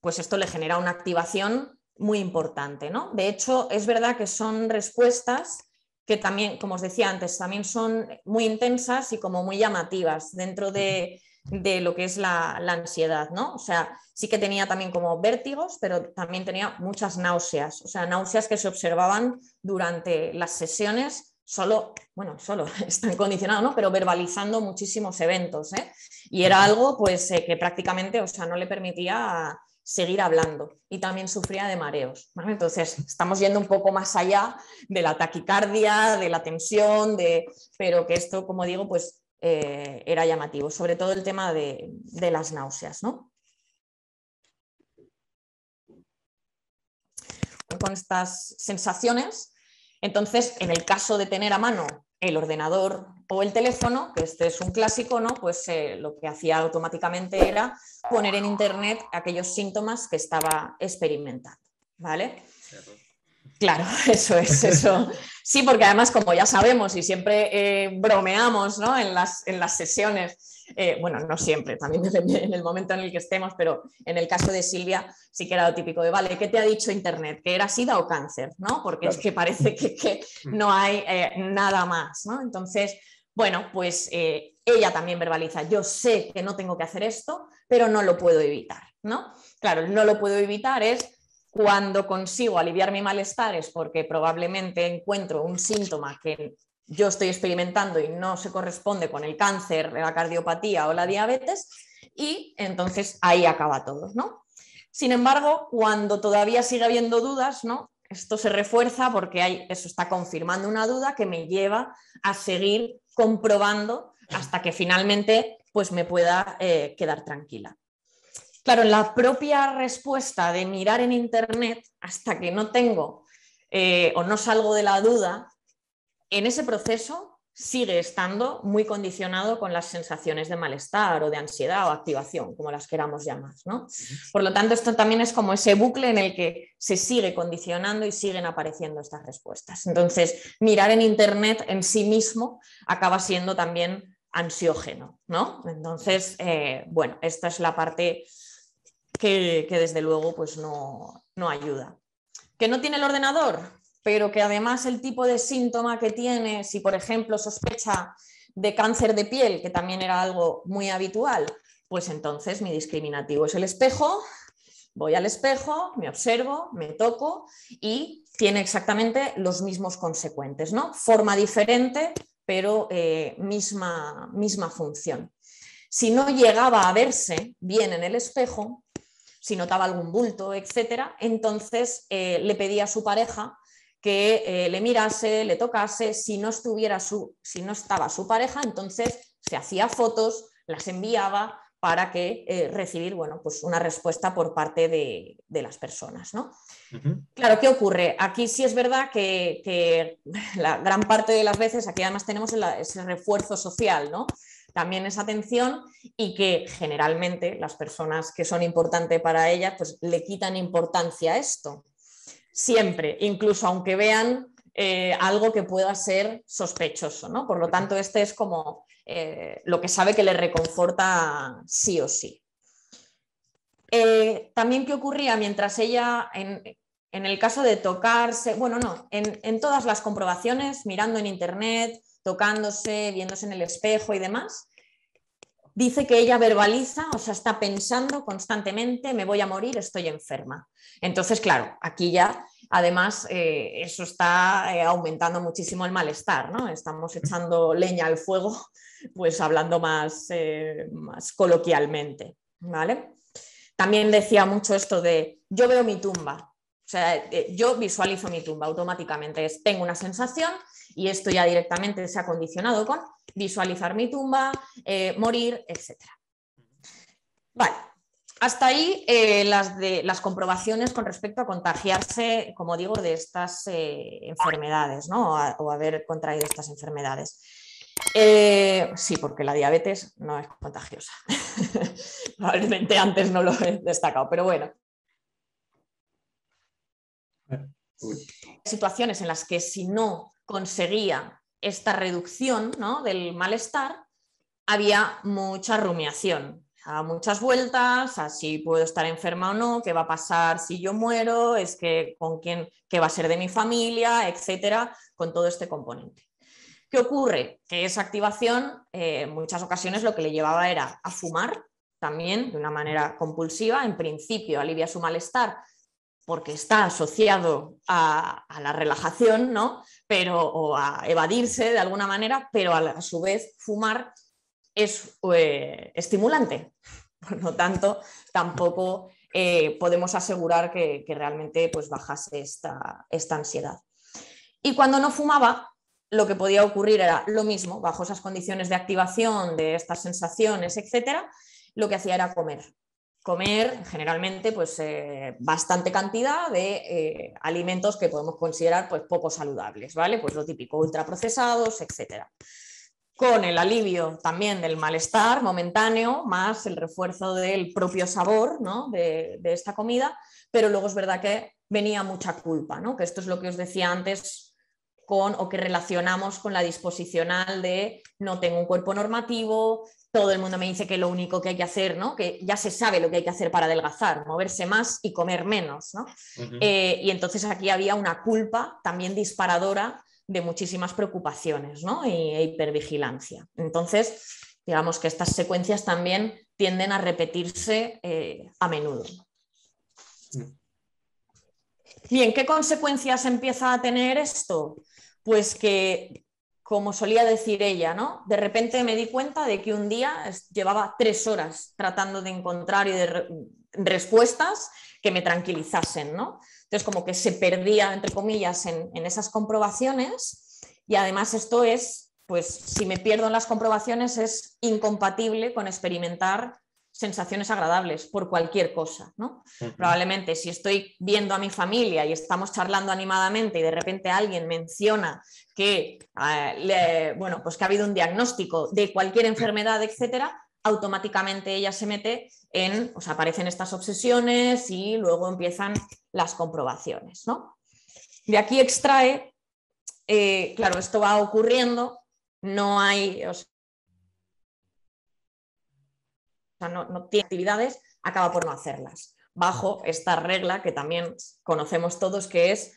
pues esto le genera una activación muy importante, ¿no? De hecho, es verdad que son respuestas que también, como os decía antes, también son muy intensas y como muy llamativas dentro de lo que es la ansiedad, ¿no? O sea, sí que tenía también como vértigos, pero también tenía muchas náuseas, o sea, náuseas que se observaban durante las sesiones, solo están condicionados, ¿no? Pero verbalizando muchísimos eventos, ¿eh? Y era algo pues que prácticamente, o sea, no le permitía seguir hablando y también sufría de mareos, ¿vale? Entonces estamos yendo un poco más allá de la taquicardia, de la tensión, pero que esto, como digo, pues era llamativo, sobre todo el tema de las náuseas, ¿no? Con estas sensaciones, entonces en el caso de tener a mano el ordenador o el teléfono, que este es un clásico, ¿no? Pues lo que hacía automáticamente era poner en internet aquellos síntomas que estaba experimentando, ¿vale? Claro, eso es, eso. Sí, porque además, como ya sabemos y siempre bromeamos, ¿no? en las sesiones, bueno, no siempre, también depende en el momento en el que estemos, pero en el caso de Silvia sí que era lo típico de, vale, ¿qué te ha dicho internet? ¿Que era SIDA o cáncer? ¿No? Porque claro, es que parece que no hay nada más, ¿no? Entonces, bueno, pues ella también verbaliza, yo sé que no tengo que hacer esto, pero no lo puedo evitar, ¿no? Claro, el no lo puedo evitar es cuando consigo aliviar mi malestar es porque probablemente encuentro un síntoma que yo estoy experimentando y no se corresponde con el cáncer, la cardiopatía o la diabetes, y entonces ahí acaba todo, ¿no? Sin embargo, cuando todavía sigue habiendo dudas, ¿no? Esto se refuerza porque eso está confirmando una duda que me lleva a seguir comprobando hasta que finalmente pues, me pueda quedar tranquila. Claro, en la propia respuesta de mirar en internet hasta que no tengo o no salgo de la duda, en ese proceso sigue estando muy condicionado con las sensaciones de malestar o de ansiedad o activación, como las queramos llamar, ¿no? Por lo tanto, esto también es como ese bucle en el que se sigue condicionando y siguen apareciendo estas respuestas. Entonces, mirar en internet en sí mismo acaba siendo también ansiógeno, ¿no? Entonces, bueno, esta es la parte que desde luego pues no ayuda. ¿Que no tiene el ordenador? Pero que además el tipo de síntoma que tiene, si por ejemplo sospecha de cáncer de piel, que también era algo muy habitual, pues entonces mi discriminativo es el espejo, voy al espejo, me observo, me toco y tiene exactamente los mismos consecuentes, ¿no? Forma diferente, pero misma función. Si no llegaba a verse bien en el espejo, si notaba algún bulto, etcétera, entonces le pedía a su pareja que le mirase, le tocase. Si no estaba su pareja, entonces se hacía fotos, las enviaba para recibir, bueno, pues una respuesta por parte de las personas, ¿no? Claro, ¿qué ocurre? Aquí sí es verdad que la gran parte de las veces, aquí además tenemos ese refuerzo social, ¿no? También esa atención, y que generalmente las personas que son importantes para ellas pues le quitan importancia a esto. Siempre, incluso aunque vean algo que pueda ser sospechoso, ¿no? Por lo tanto, este es como lo que sabe que le reconforta sí o sí. También, ¿qué ocurría mientras ella, en el caso de tocarse, bueno, no, en todas las comprobaciones, mirando en internet, tocándose, viéndose en el espejo y demás, dice que ella verbaliza, o sea, está pensando constantemente: me voy a morir, estoy enferma. Entonces, claro, aquí ya, además, eso está aumentando muchísimo el malestar, ¿no? Estamos echando leña al fuego, pues hablando más coloquialmente, ¿vale? También decía mucho esto de: yo veo mi tumba, o sea, yo visualizo mi tumba automáticamente. Tengo una sensación, y esto ya directamente se ha condicionado con visualizar mi tumba, morir, etc. Vale, hasta ahí las comprobaciones con respecto a contagiarse, como digo, de estas enfermedades, ¿no? O haber contraído estas enfermedades. Sí, porque la diabetes no es contagiosa. Probablemente antes no lo he destacado, pero bueno. Situaciones en las que si no conseguía esta reducción, ¿no?, del malestar, había mucha rumiación, muchas vueltas a si puedo estar enferma o no, qué va a pasar si yo muero, es que con quién, qué va a ser de mi familia, etcétera, con todo este componente. ¿Qué ocurre? Que esa activación en muchas ocasiones lo que le llevaba era a fumar, también de una manera compulsiva. En principio alivia su malestar porque está asociado a la relajación, ¿no? O a evadirse de alguna manera, pero a su vez fumar es estimulante. Por lo tanto, tampoco podemos asegurar que realmente pues, bajase esta ansiedad. Y cuando no fumaba, lo que podía ocurrir era lo mismo: bajo esas condiciones de activación de estas sensaciones, etcétera, lo que hacía era comer generalmente pues, bastante cantidad de alimentos que podemos considerar pues, poco saludables, ¿vale? Pues lo típico, ultraprocesados, etcétera. Con el alivio también del malestar momentáneo, más el refuerzo del propio sabor, ¿no?, de esta comida, pero luego es verdad que venía mucha culpa, ¿no? Que esto es lo que os decía antes, o que relacionamos con la disposicional de no tengo un cuerpo normativo, todo el mundo me dice que lo único que hay que hacer, ¿no?, que ya se sabe lo que hay que hacer para adelgazar, moverse más y comer menos, ¿no? Y entonces aquí había una culpa también disparadora de muchísimas preocupaciones, ¿no?, e hipervigilancia. Entonces, digamos que estas secuencias también tienden a repetirse a menudo. Bien, ¿qué consecuencias empieza a tener esto? Pues que, como solía decir ella, ¿no?, de repente me di cuenta de que un día llevaba 3 horas tratando de encontrar respuestas que me tranquilizasen, ¿no? Entonces, como que se perdía, entre comillas, en esas comprobaciones, y además esto es, pues si me pierdo en las comprobaciones, es incompatible con experimentar sensaciones agradables por cualquier cosa, ¿no? Probablemente si estoy viendo a mi familia y estamos charlando animadamente y de repente alguien menciona que, bueno, pues que ha habido un diagnóstico de cualquier enfermedad, etcétera, automáticamente ella se mete o sea, aparecen estas obsesiones y luego empiezan las comprobaciones, ¿no? De aquí extrae, claro, esto va ocurriendo, no hay... no tiene actividades, acaba por no hacerlas, bajo esta regla que también conocemos todos, que es: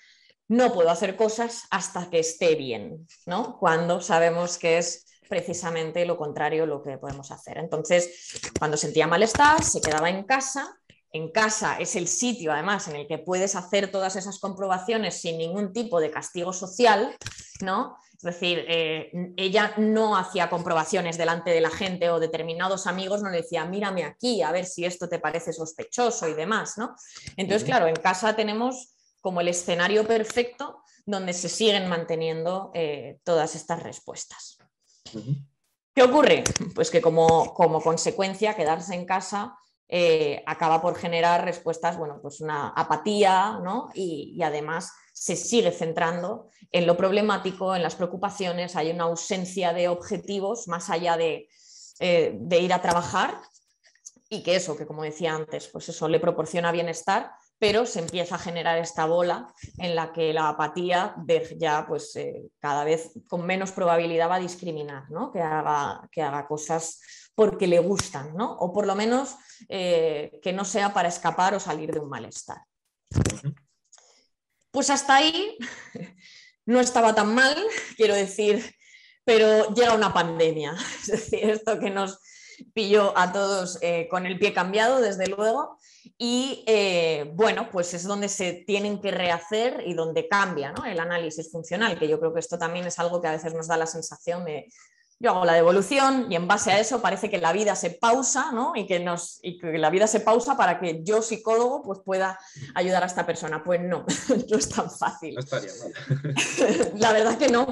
no puedo hacer cosas hasta que esté bien, ¿no? Cuando sabemos que es precisamente lo contrario lo que podemos hacer. Entonces, cuando sentía malestar, se quedaba en casa en casa es el sitio además en el que puedes hacer todas esas comprobaciones sin ningún tipo de castigo social, ¿no? Es decir, ella no hacía comprobaciones delante de la gente o determinados amigos no le decía, mírame aquí, a ver si esto te parece sospechoso y demás, ¿no? Entonces, claro, en casa tenemos como el escenario perfecto donde se siguen manteniendo todas estas respuestas. ¿Qué ocurre? Pues que como consecuencia, quedarse en casa acaba por generar respuestas, bueno, pues una apatía, ¿no? Y además se sigue centrando en lo problemático, en las preocupaciones, hay una ausencia de objetivos más allá de ir a trabajar y que eso, que como decía antes, pues eso le proporciona bienestar, pero se empieza a generar esta bola en la que la apatía ya pues cada vez con menos probabilidad va a discriminar, ¿no? Que haga cosas porque le gustan, ¿no? O por lo menos que no sea para escapar o salir de un malestar. Pues hasta ahí no estaba tan mal, quiero decir, pero llega una pandemia, es decir, esto que nos pilló a todos con el pie cambiado, desde luego, y bueno, pues es donde se tienen que rehacer y donde cambia, ¿no? El análisis funcional, que yo creo que esto también es algo que a veces nos da la sensación de yo hago la devolución y en base a eso parece que la vida se pausa, ¿no? Y que la vida se pausa para que yo, psicólogo, pues pueda ayudar a esta persona. Pues no, no es tan fácil. No estaría mal. La verdad que no.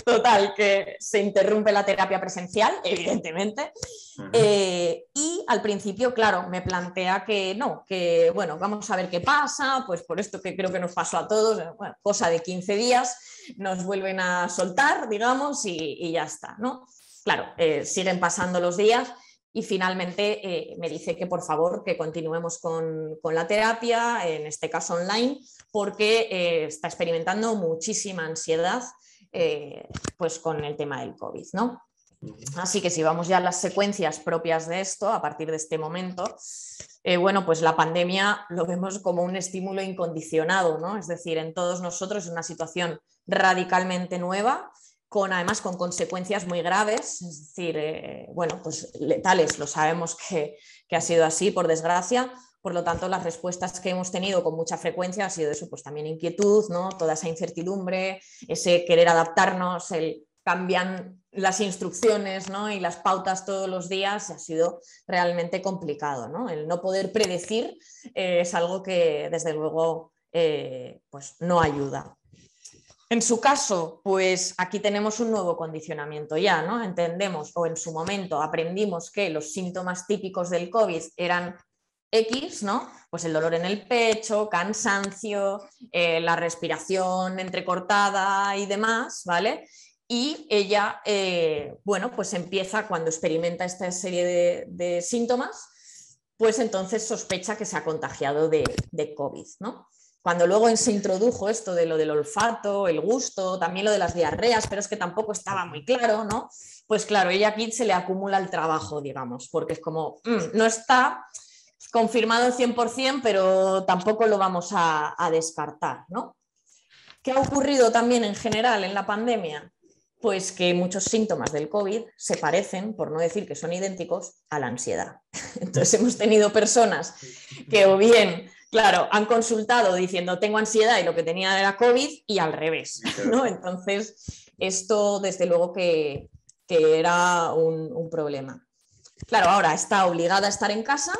Total, que se interrumpe la terapia presencial, evidentemente. Y al principio, claro, me plantea que no, que bueno, vamos a ver qué pasa, pues por esto que creo que nos pasó a todos, bueno, cosa de 15 días, nos vuelven a soltar, digamos, y ya está, ¿no? Claro, siguen pasando los días y finalmente me dice que por favor que continuemos con la terapia, en este caso online, porque está experimentando muchísima ansiedad pues con el tema del COVID, ¿no? Así que si vamos ya a las secuencias propias de esto, a partir de este momento, bueno, pues la pandemia lo vemos como un estímulo incondicionado, ¿no? Es decir, en todos nosotros es una situación radicalmente nueva, además con consecuencias muy graves, es decir, bueno, pues letales, lo sabemos que ha sido así, por desgracia. Por lo tanto, las respuestas que hemos tenido con mucha frecuencia ha sido eso, pues también inquietud, ¿no? Toda esa incertidumbre, ese querer adaptarnos, cambian las instrucciones, ¿no? Y las pautas todos los días, ha sido realmente complicado, ¿no? El no poder predecir es algo que desde luego pues no ayuda. En su caso, pues aquí tenemos un nuevo condicionamiento ya, ¿no? Entendemos, o en su momento aprendimos que los síntomas típicos del COVID eran X, ¿no? Pues el dolor en el pecho, cansancio, la respiración entrecortada y demás, ¿vale? Y ella, bueno, pues empieza cuando experimenta esta serie de síntomas, pues entonces sospecha que se ha contagiado de COVID, ¿no? Cuando luego se introdujo esto de lo del olfato, el gusto, también lo de las diarreas, pero es que tampoco estaba muy claro, ¿no? Pues claro, ella aquí se le acumula el trabajo, digamos, porque es como, no está confirmado al 100%, pero tampoco lo vamos a descartar, ¿no? ¿Qué ha ocurrido también en general en la pandemia? Pues que muchos síntomas del COVID se parecen, por no decir que son idénticos, a la ansiedad. Entonces hemos tenido personas que o bien, claro, han consultado diciendo tengo ansiedad y lo que tenía era COVID y al revés, ¿no? Entonces esto desde luego que era un problema. Claro, ahora está obligada a estar en casa,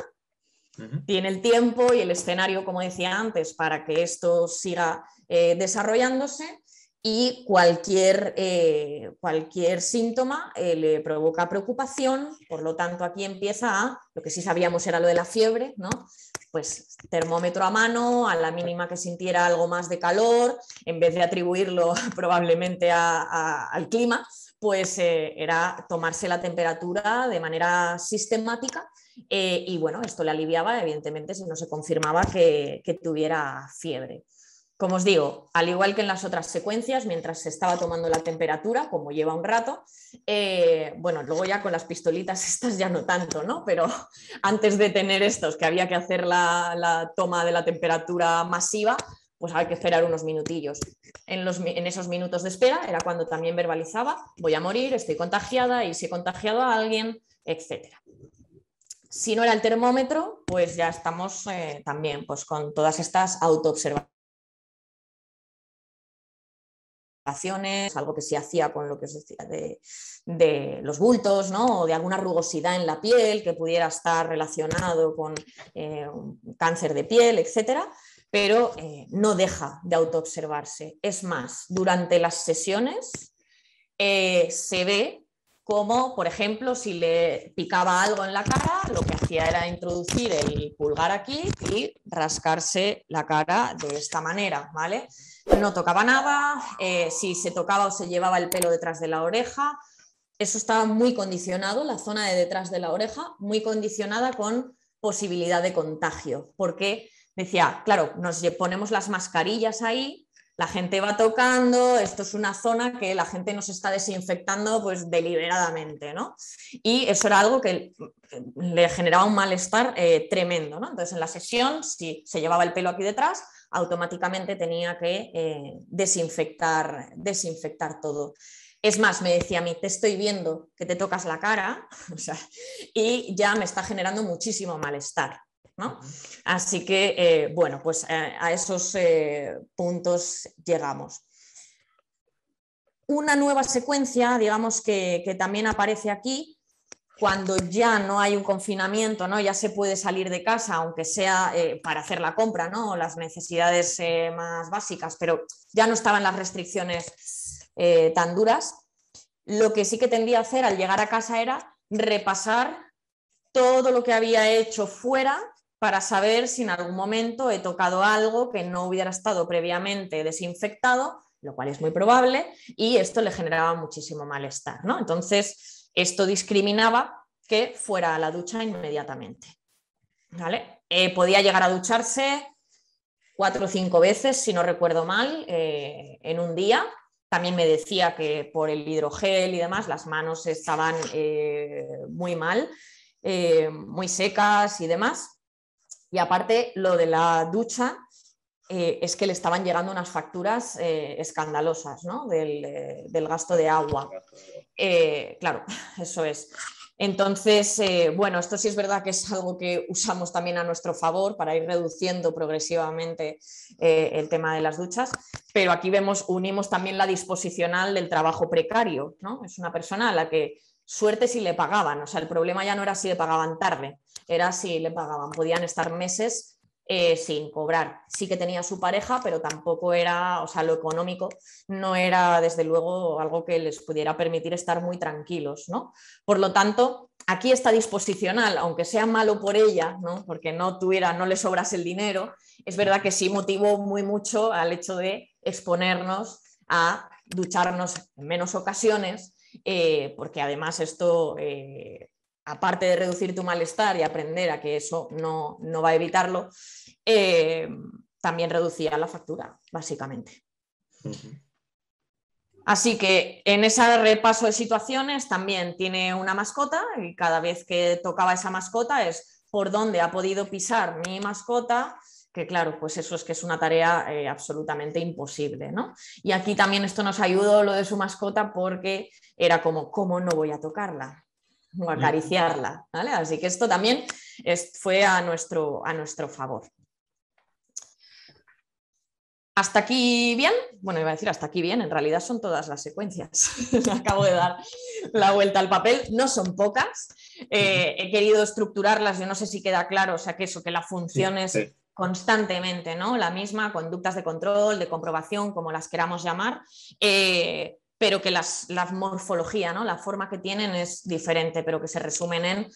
tiene el tiempo y el escenario, como decía antes, para que esto siga desarrollándose. Y cualquier síntoma le provoca preocupación, por lo tanto aquí empieza lo que sí sabíamos era lo de la fiebre, ¿no? Pues termómetro a mano, a la mínima que sintiera algo más de calor, en vez de atribuirlo probablemente al clima, pues era tomarse la temperatura de manera sistemática y bueno, esto le aliviaba evidentemente si no se confirmaba que tuviera fiebre. Como os digo, al igual que en las otras secuencias, mientras se estaba tomando la temperatura, como lleva un rato, bueno, luego ya con las pistolitas estas ya no tanto, ¿no? Pero antes de tener estos, que había que hacer la toma de la temperatura masiva, pues hay que esperar unos minutillos. En esos minutos de espera era cuando también verbalizaba, voy a morir, estoy contagiada y si he contagiado a alguien, etc. Si no era el termómetro, pues ya estamos también pues, con todas estas autoobservaciones, algo que se hacía con lo que os decía de los bultos, ¿no? O de alguna rugosidad en la piel que pudiera estar relacionado con un cáncer de piel, etcétera, pero no deja de autoobservarse. Es más, durante las sesiones se ve como, por ejemplo, si le picaba algo en la cara, lo que hacía era introducir el pulgar aquí y rascarse la cara de esta manera, ¿vale? No tocaba nada, si se tocaba o se llevaba el pelo detrás de la oreja, eso estaba muy condicionado, la zona de detrás de la oreja, muy condicionada con posibilidad de contagio, porque decía, claro, nos ponemos las mascarillas ahí, la gente va tocando, esto es una zona que la gente nos está desinfectando pues deliberadamente, ¿no? Y eso era algo que le generaba un malestar tremendo, ¿no? Entonces en la sesión, si se llevaba el pelo aquí detrás, automáticamente tenía que desinfectar todo. Es más, me decía a mí, te estoy viendo que te tocas la cara, o sea, y ya me está generando muchísimo malestar, ¿no? Así que, bueno, pues a esos puntos llegamos. Una nueva secuencia, digamos, que también aparece aquí, cuando ya no hay un confinamiento, ¿no? Ya se puede salir de casa, aunque sea para hacer la compra, ¿no? O las necesidades más básicas, pero ya no estaban las restricciones tan duras. Lo que sí que tendía a hacer al llegar a casa era repasar todo lo que había hecho fuera para saber si en algún momento he tocado algo que no hubiera estado previamente desinfectado, lo cual es muy probable, y esto le generaba muchísimo malestar, ¿no? Entonces, esto discriminaba que fuera a la ducha inmediatamente, ¿vale? Podía llegar a ducharse 4 o 5 veces, si no recuerdo mal, en un día. También me decía que por el hidrogel y demás las manos estaban muy mal, muy secas y demás. Y aparte, lo de la ducha es que le estaban llegando unas facturas escandalosas, ¿no? del gasto de agua. Claro, eso es. Entonces, bueno, esto sí es verdad que es algo que usamos también a nuestro favor para ir reduciendo progresivamente el tema de las duchas, pero aquí unimos también la disposicional del trabajo precario, ¿no? Es una persona a la que suerte si le pagaban, o sea, el problema ya no era si le pagaban tarde, era si le pagaban, podían estar meses sin cobrar. Sí que tenía su pareja, pero tampoco era, o sea, lo económico no era desde luego algo que les pudiera permitir estar muy tranquilos, ¿no? Por lo tanto, aquí está disposicional, aunque sea malo por ella, ¿no? Porque no le sobrase el dinero, es verdad que sí motivó muy mucho al hecho de exponernos a ducharnos en menos ocasiones, porque además esto... aparte de reducir tu malestar y aprender a que eso no va a evitarlo, también reducía la factura, básicamente. Así que en ese repaso de situaciones también tiene una mascota y cada vez que tocaba esa mascota es por dónde ha podido pisar mi mascota, que claro, pues eso es que es una tarea absolutamente imposible, ¿no? Y aquí también esto nos ayudó lo de su mascota porque era como, ¿cómo no voy a tocarla? O acariciarla, ¿vale? Así que esto también fue a nuestro favor. ¿Hasta aquí bien? Bueno, iba a decir hasta aquí bien, en realidad son todas las secuencias. Acabo de dar la vuelta al papel, no son pocas. He querido estructurarlas, yo no sé si queda claro, o sea, que la función es constantemente, ¿no? La misma, conductas de control, de comprobación, como las queramos llamar. Pero que la morfología, ¿no? La forma que tienen es diferente, pero que se resumen en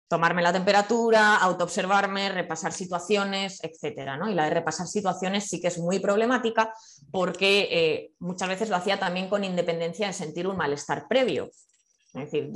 tomarme la temperatura, autoobservarme, repasar situaciones, etcétera, ¿no? Y la de repasar situaciones sí que es muy problemática porque muchas veces lo hacía también con independencia de sentir un malestar previo. Es decir,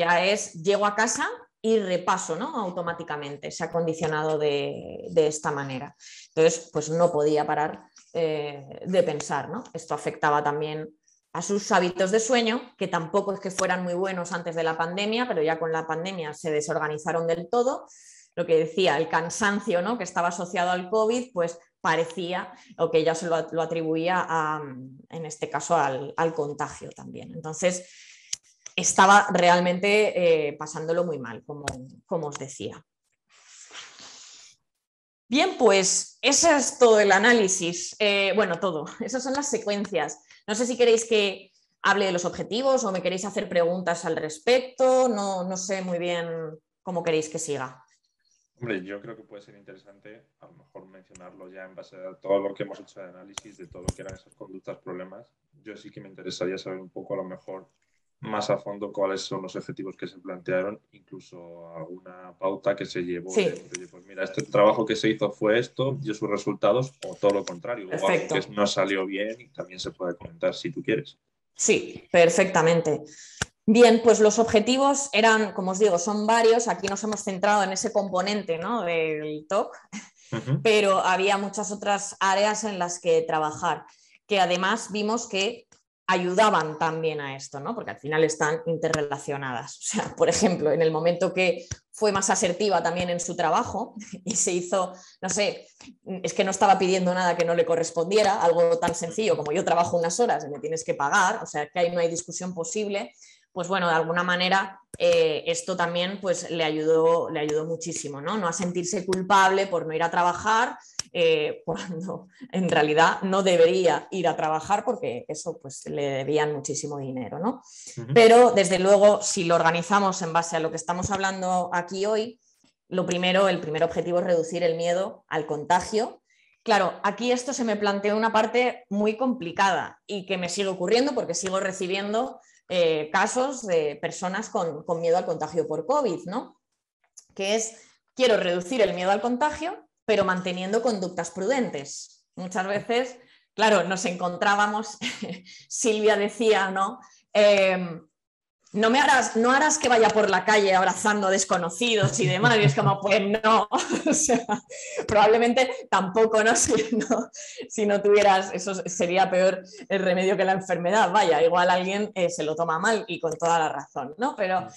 llego a casa y repaso, ¿no? Automáticamente, se ha condicionado de esta manera. Entonces, pues no podía parar de pensar, ¿no? Esto afectaba también a sus hábitos de sueño, que tampoco es que fueran muy buenos antes de la pandemia, pero ya con la pandemia se desorganizaron del todo. Lo que decía, el cansancio, ¿no? Que estaba asociado al COVID, pues parecía, o que ella se lo atribuía en este caso al contagio también. Entonces, estaba realmente pasándolo muy mal, como os decía. Bien, pues ese es todo el análisis. Bueno, todo. Esas son las secuencias. No sé si queréis que hable de los objetivos o me queréis hacer preguntas al respecto. No sé muy bien cómo queréis que siga. Hombre, yo creo que puede ser interesante a lo mejor mencionarlo ya en base a todo lo que hemos hecho de análisis de todo lo que eran esas conductas, problemas. Yo sí que me interesaría saber un poco a lo mejor más a fondo cuáles son los objetivos que se plantearon, incluso alguna pauta que se llevó Sí. de, pues mira, este trabajo que se hizo fue esto, dio sus resultados, o todo lo contrario, o algo Perfecto. que no salió bien y también se puede comentar si tú quieres. Sí, perfectamente. Bien, pues los objetivos eran, como os digo, son varios. Aquí nos hemos centrado en ese componente, ¿no?, del TOC, pero había muchas otras áreas en las que trabajar, que además vimos que ayudaban también a esto, ¿no?, porque al final están interrelacionadas. O sea, por ejemplo, en el momento que fue más asertiva también en su trabajo y se hizo, no sé, es que no estaba pidiendo nada que no le correspondiera, algo tan sencillo como yo trabajo unas horas y me tienes que pagar, o sea, que ahí no hay discusión posible. Pues bueno, de alguna manera esto también pues, le ayudó muchísimo, ¿no? No a sentirse culpable por no ir a trabajar cuando en realidad no debería ir a trabajar porque eso pues, le debían muchísimo dinero, ¿no? Pero desde luego, si lo organizamos en base a lo que estamos hablando aquí hoy, el primer objetivo es reducir el miedo al contagio. Claro, aquí esto se me planteó una parte muy complicada y que me sigue ocurriendo porque sigo recibiendo casos de personas con miedo al contagio por COVID, ¿no? Que es, quiero reducir el miedo al contagio, pero manteniendo conductas prudentes. Muchas veces, claro, nos encontrábamos, Silvia decía, ¿no? No harás que vaya por la calle abrazando a desconocidos y demás, y es como, pues no, o sea, probablemente tampoco, ¿no? Si no tuvieras, eso sería peor el remedio que la enfermedad, vaya, igual alguien se lo toma mal y con toda la razón, ¿no? Pero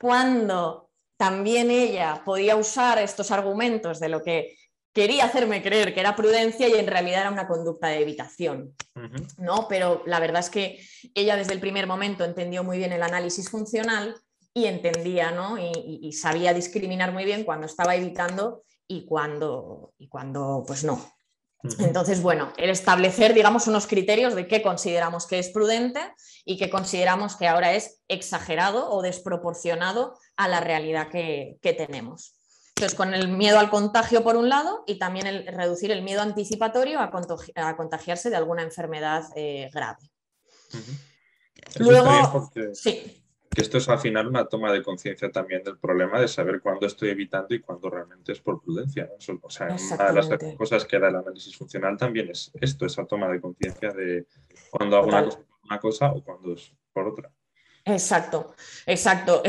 cuando también ella podía usar estos argumentos de lo que quería hacerme creer que era prudencia y en realidad era una conducta de evitación, ¿no? Pero la verdad es que ella desde el primer momento entendió muy bien el análisis funcional y entendía, ¿no? Y sabía discriminar muy bien cuando estaba evitando y cuando pues no. Entonces, bueno, el establecer, digamos, unos criterios de qué consideramos que es prudente y qué consideramos que ahora es exagerado o desproporcionado a la realidad que tenemos. Entonces, con el miedo al contagio por un lado y también el reducir el miedo anticipatorio a contagiarse de alguna enfermedad grave. Luego, sí. Que esto es al final una toma de conciencia también del problema de saber cuándo estoy evitando y cuándo realmente es por prudencia. Eso, o sea, una de las cosas que da el análisis funcional también es esto, esa toma de conciencia de cuándo hago una cosa o cuándo es por otra. Exacto, exacto.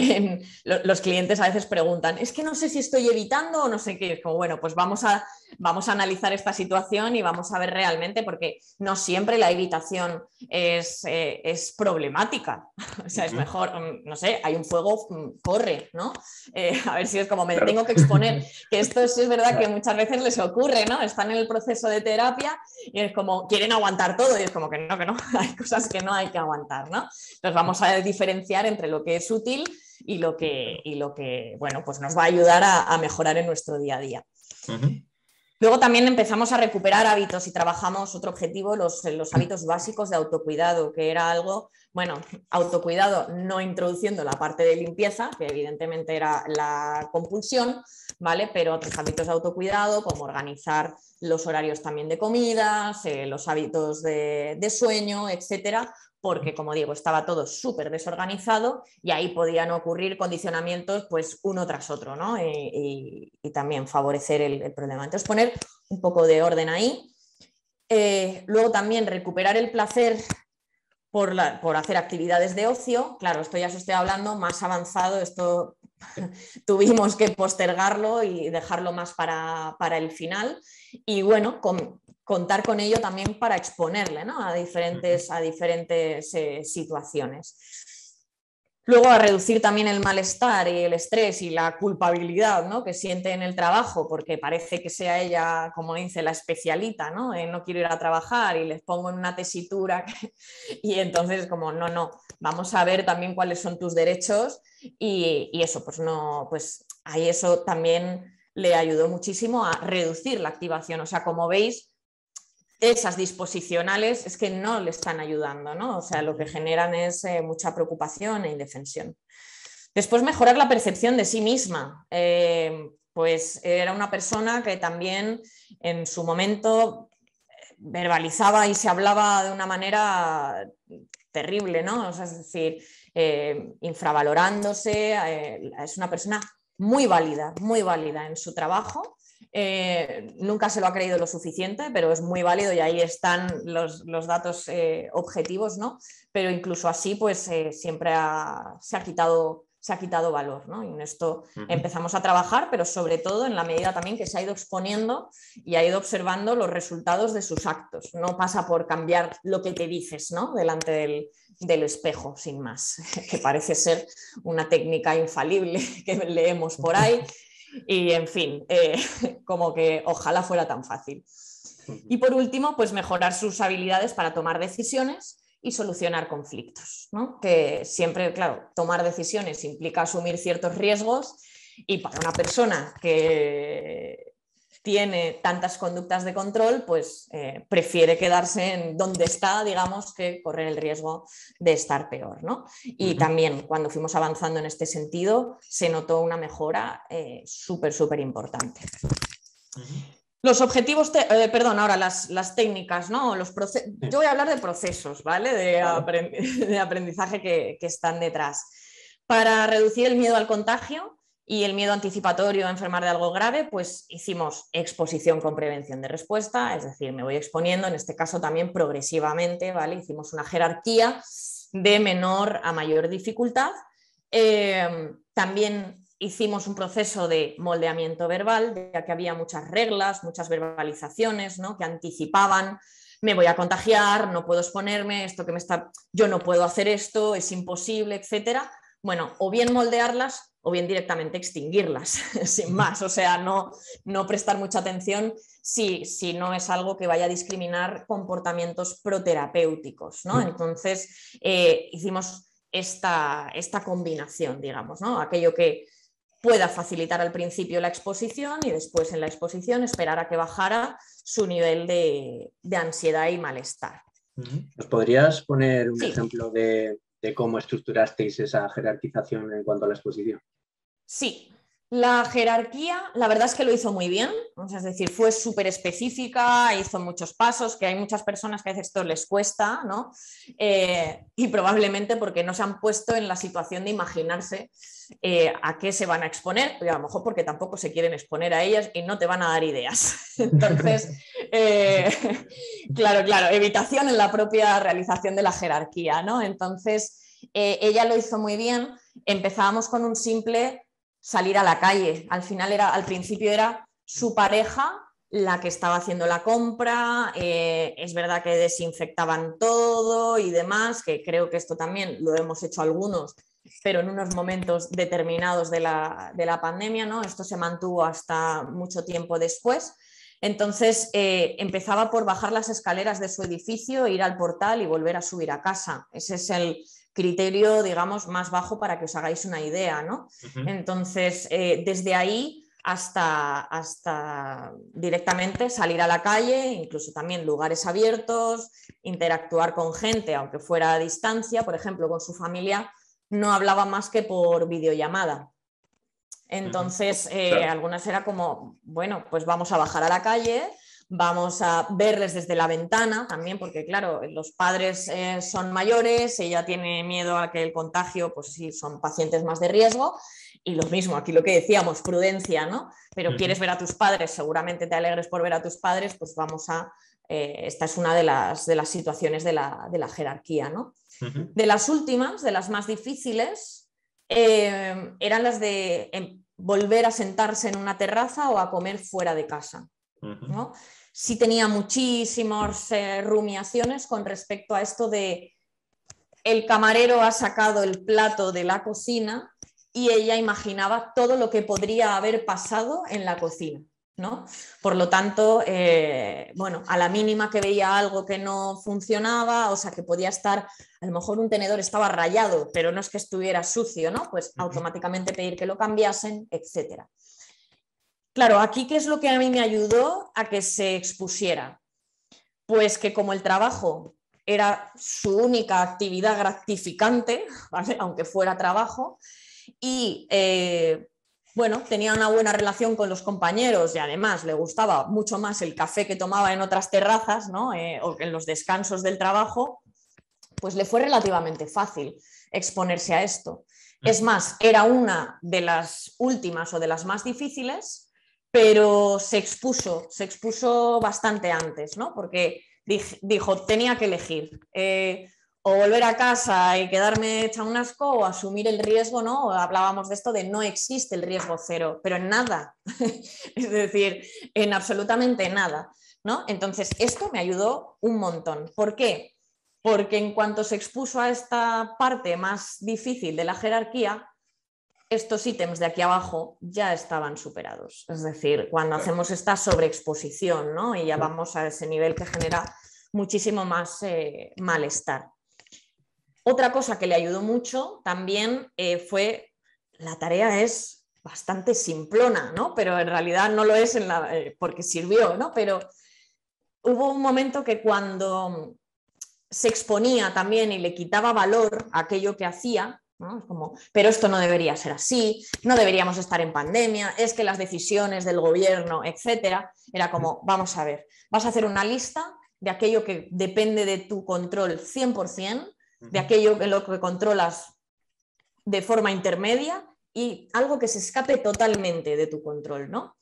Los clientes a veces preguntan, es que no sé si estoy evitando o no sé qué. Es como, bueno, pues vamos a analizar esta situación y vamos a ver realmente, porque no siempre la evitación es problemática. O sea, es mejor, no sé, hay un fuego, corre, ¿no? A ver si es como me tengo que exponer, que esto sí es verdad que muchas veces les ocurre, ¿no? Están en el proceso de terapia y es como, quieren aguantar todo y es como que no, hay cosas que no hay que aguantar, ¿no? Entonces vamos a diferenciar entre lo que es útil y lo que bueno, pues nos va a ayudar a mejorar en nuestro día a día. Luego también empezamos a recuperar hábitos y trabajamos otro objetivo, los hábitos básicos de autocuidado, que era algo, bueno, autocuidado no introduciendo la parte de limpieza, que evidentemente era la compulsión, ¿vale? Pero otros hábitos de autocuidado, como organizar los horarios también de comidas, los hábitos de sueño, etcétera, porque, como digo, estaba todo súper desorganizado y ahí podían ocurrir condicionamientos pues uno tras otro, ¿no? Y también favorecer el problema. Entonces, poner un poco de orden ahí. Luego también recuperar el placer por hacer actividades de ocio. Claro, esto ya os estoy hablando más avanzado, esto tuvimos que postergarlo y dejarlo más para el final. Y bueno, contar con ello también para exponerle, ¿no? a diferentes situaciones. Luego a reducir también el malestar y el estrés y la culpabilidad, ¿no? que siente en el trabajo, porque parece que sea ella, como dice, la especialita, ¿no? No quiero ir a trabajar y les pongo en una tesitura y entonces como no, vamos a ver también cuáles son tus derechos y eso, pues no, pues ahí eso también le ayudó muchísimo a reducir la activación. O sea, como veis, esas disposicionales es que no le están ayudando, ¿no? O sea, lo que generan es mucha preocupación e indefensión. Después, mejorar la percepción de sí misma. Pues era una persona que también en su momento verbalizaba y se hablaba de una manera terrible, ¿no? O sea, es decir, infravalorándose. Es una persona muy válida en su trabajo. Nunca se lo ha creído lo suficiente, pero es muy válido y ahí están los datos objetivos, ¿no? Pero incluso así, pues siempre se ha quitado valor, ¿no? Y en esto empezamos a trabajar, pero sobre todo en la medida también que se ha ido exponiendo y ha ido observando los resultados de sus actos. No pasa por cambiar lo que te dices, ¿no? Delante del espejo, sin más, que parece ser una técnica infalible que leemos por ahí. Y en fin, como que ojalá fuera tan fácil. Y por último, pues mejorar sus habilidades para tomar decisiones y solucionar conflictos, ¿no? Que siempre, claro, tomar decisiones implica asumir ciertos riesgos y para una persona que tiene tantas conductas de control, pues prefiere quedarse en donde está, digamos, que correr el riesgo de estar peor, ¿no? Y también cuando fuimos avanzando en este sentido se notó una mejora súper importante. Los objetivos, ahora las técnicas, ¿no? Yo voy a hablar de procesos, ¿vale? De aprendizaje que están detrás. Para reducir el miedo al contagio y el miedo anticipatorio a enfermar de algo grave, pues hicimos exposición con prevención de respuesta, es decir, me voy exponiendo, en este caso también progresivamente, ¿vale? Hicimos una jerarquía de menor a mayor dificultad. También hicimos un proceso de moldeamiento verbal, ya que había muchas reglas, muchas verbalizaciones, ¿no? Que anticipaban, me voy a contagiar, no puedo exponerme, yo no puedo hacer esto, es imposible, etcétera. Bueno, o bien moldearlas o bien directamente extinguirlas, sin más. O sea, no prestar mucha atención si no es algo que vaya a discriminar comportamientos proterapéuticos, ¿no? Entonces, hicimos esta combinación, digamos, ¿no? Aquello que pueda facilitar al principio la exposición y después en la exposición esperar a que bajara su nivel de ansiedad y malestar. ¿Nos podrías poner un ejemplo de cómo estructurasteis esa jerarquización en cuanto a la exposición? Sí, la jerarquía, la verdad es que lo hizo muy bien, o sea, es decir, fue súper específica, hizo muchos pasos, que hay muchas personas que a veces esto les cuesta, ¿no? Y probablemente porque no se han puesto en la situación de imaginarse a qué se van a exponer, y a lo mejor porque tampoco se quieren exponer a ellas y no te van a dar ideas. Entonces, claro, evitación en la propia realización de la jerarquía, ¿no? Entonces, ella lo hizo muy bien. Empezábamos con un simple salir a la calle. Al principio era su pareja la que estaba haciendo la compra, es verdad que desinfectaban todo y demás, que creo que esto también lo hemos hecho algunos, pero en unos momentos determinados de la pandemia, ¿no? Esto se mantuvo hasta mucho tiempo después. Entonces empezaba por bajar las escaleras de su edificio, ir al portal y volver a subir a casa. Ese es el criterio, digamos, más bajo para que os hagáis una idea, ¿no? Entonces, desde ahí hasta directamente salir a la calle, incluso también lugares abiertos, interactuar con gente, aunque fuera a distancia, por ejemplo, con su familia, no hablaba más que por videollamada. Entonces, Claro. algunas era como, bueno, pues vamos a bajar a la calle, vamos a verles desde la ventana también, porque claro, los padres son mayores, ella tiene miedo a que el contagio, pues sí, son pacientes más de riesgo. Y lo mismo, aquí lo que decíamos, prudencia, ¿no? Pero quieres ver a tus padres, seguramente te alegres por ver a tus padres, pues esta es una de las situaciones de la jerarquía, ¿no? De las últimas, de las más difíciles, eran las de volver a sentarse en una terraza o a comer fuera de casa, ¿no? Sí tenía muchísimas rumiaciones con respecto a esto de el camarero ha sacado el plato de la cocina y ella imaginaba todo lo que podría haber pasado en la cocina, ¿no? Por lo tanto, bueno, a la mínima que veía algo que no funcionaba, o sea, que podía estar, a lo mejor un tenedor estaba rayado, pero no es que estuviera sucio, ¿no? Pues automáticamente pedir que lo cambiasen, etc. claro, aquí ¿qué es lo que a mí me ayudó a que se expusiera? Pues que como el trabajo era su única actividad gratificante, ¿vale? Aunque fuera trabajo, y bueno, tenía una buena relación con los compañeros y además le gustaba mucho más el café que tomaba en otras terrazas, ¿no? O en los descansos del trabajo, pues le fue relativamente fácil exponerse a esto. Es más, era una de las últimas o de las más difíciles, pero se expuso bastante antes, ¿no? Porque dijo, tenía que elegir. O volver a casa y quedarme hecha un asco o asumir el riesgo, ¿no? Hablábamos de esto de no existe el riesgo cero, pero en nada, es decir, en absolutamente nada, ¿no? Entonces, esto me ayudó un montón. ¿Por qué? Porque en cuanto se expuso a esta parte más difícil de la jerarquía, estos ítems de aquí abajo ya estaban superados. Es decir, cuando hacemos esta sobreexposición, ¿no? Y ya vamos a ese nivel que genera muchísimo más malestar. Otra cosa que le ayudó mucho también fue, la tarea es bastante simplona, ¿no? Pero en realidad no lo es porque sirvió, ¿no? Pero hubo un momento que cuando se exponía también y le quitaba valor a aquello que hacía, ¿no? Es como, pero esto no debería ser así, no deberíamos estar en pandemia, es que las decisiones del gobierno, etcétera, era como, vamos a ver, vas a hacer una lista de aquello que depende de tu control 100%, de aquello en lo que controlas de forma intermedia y algo que se escape totalmente de tu control, ¿no?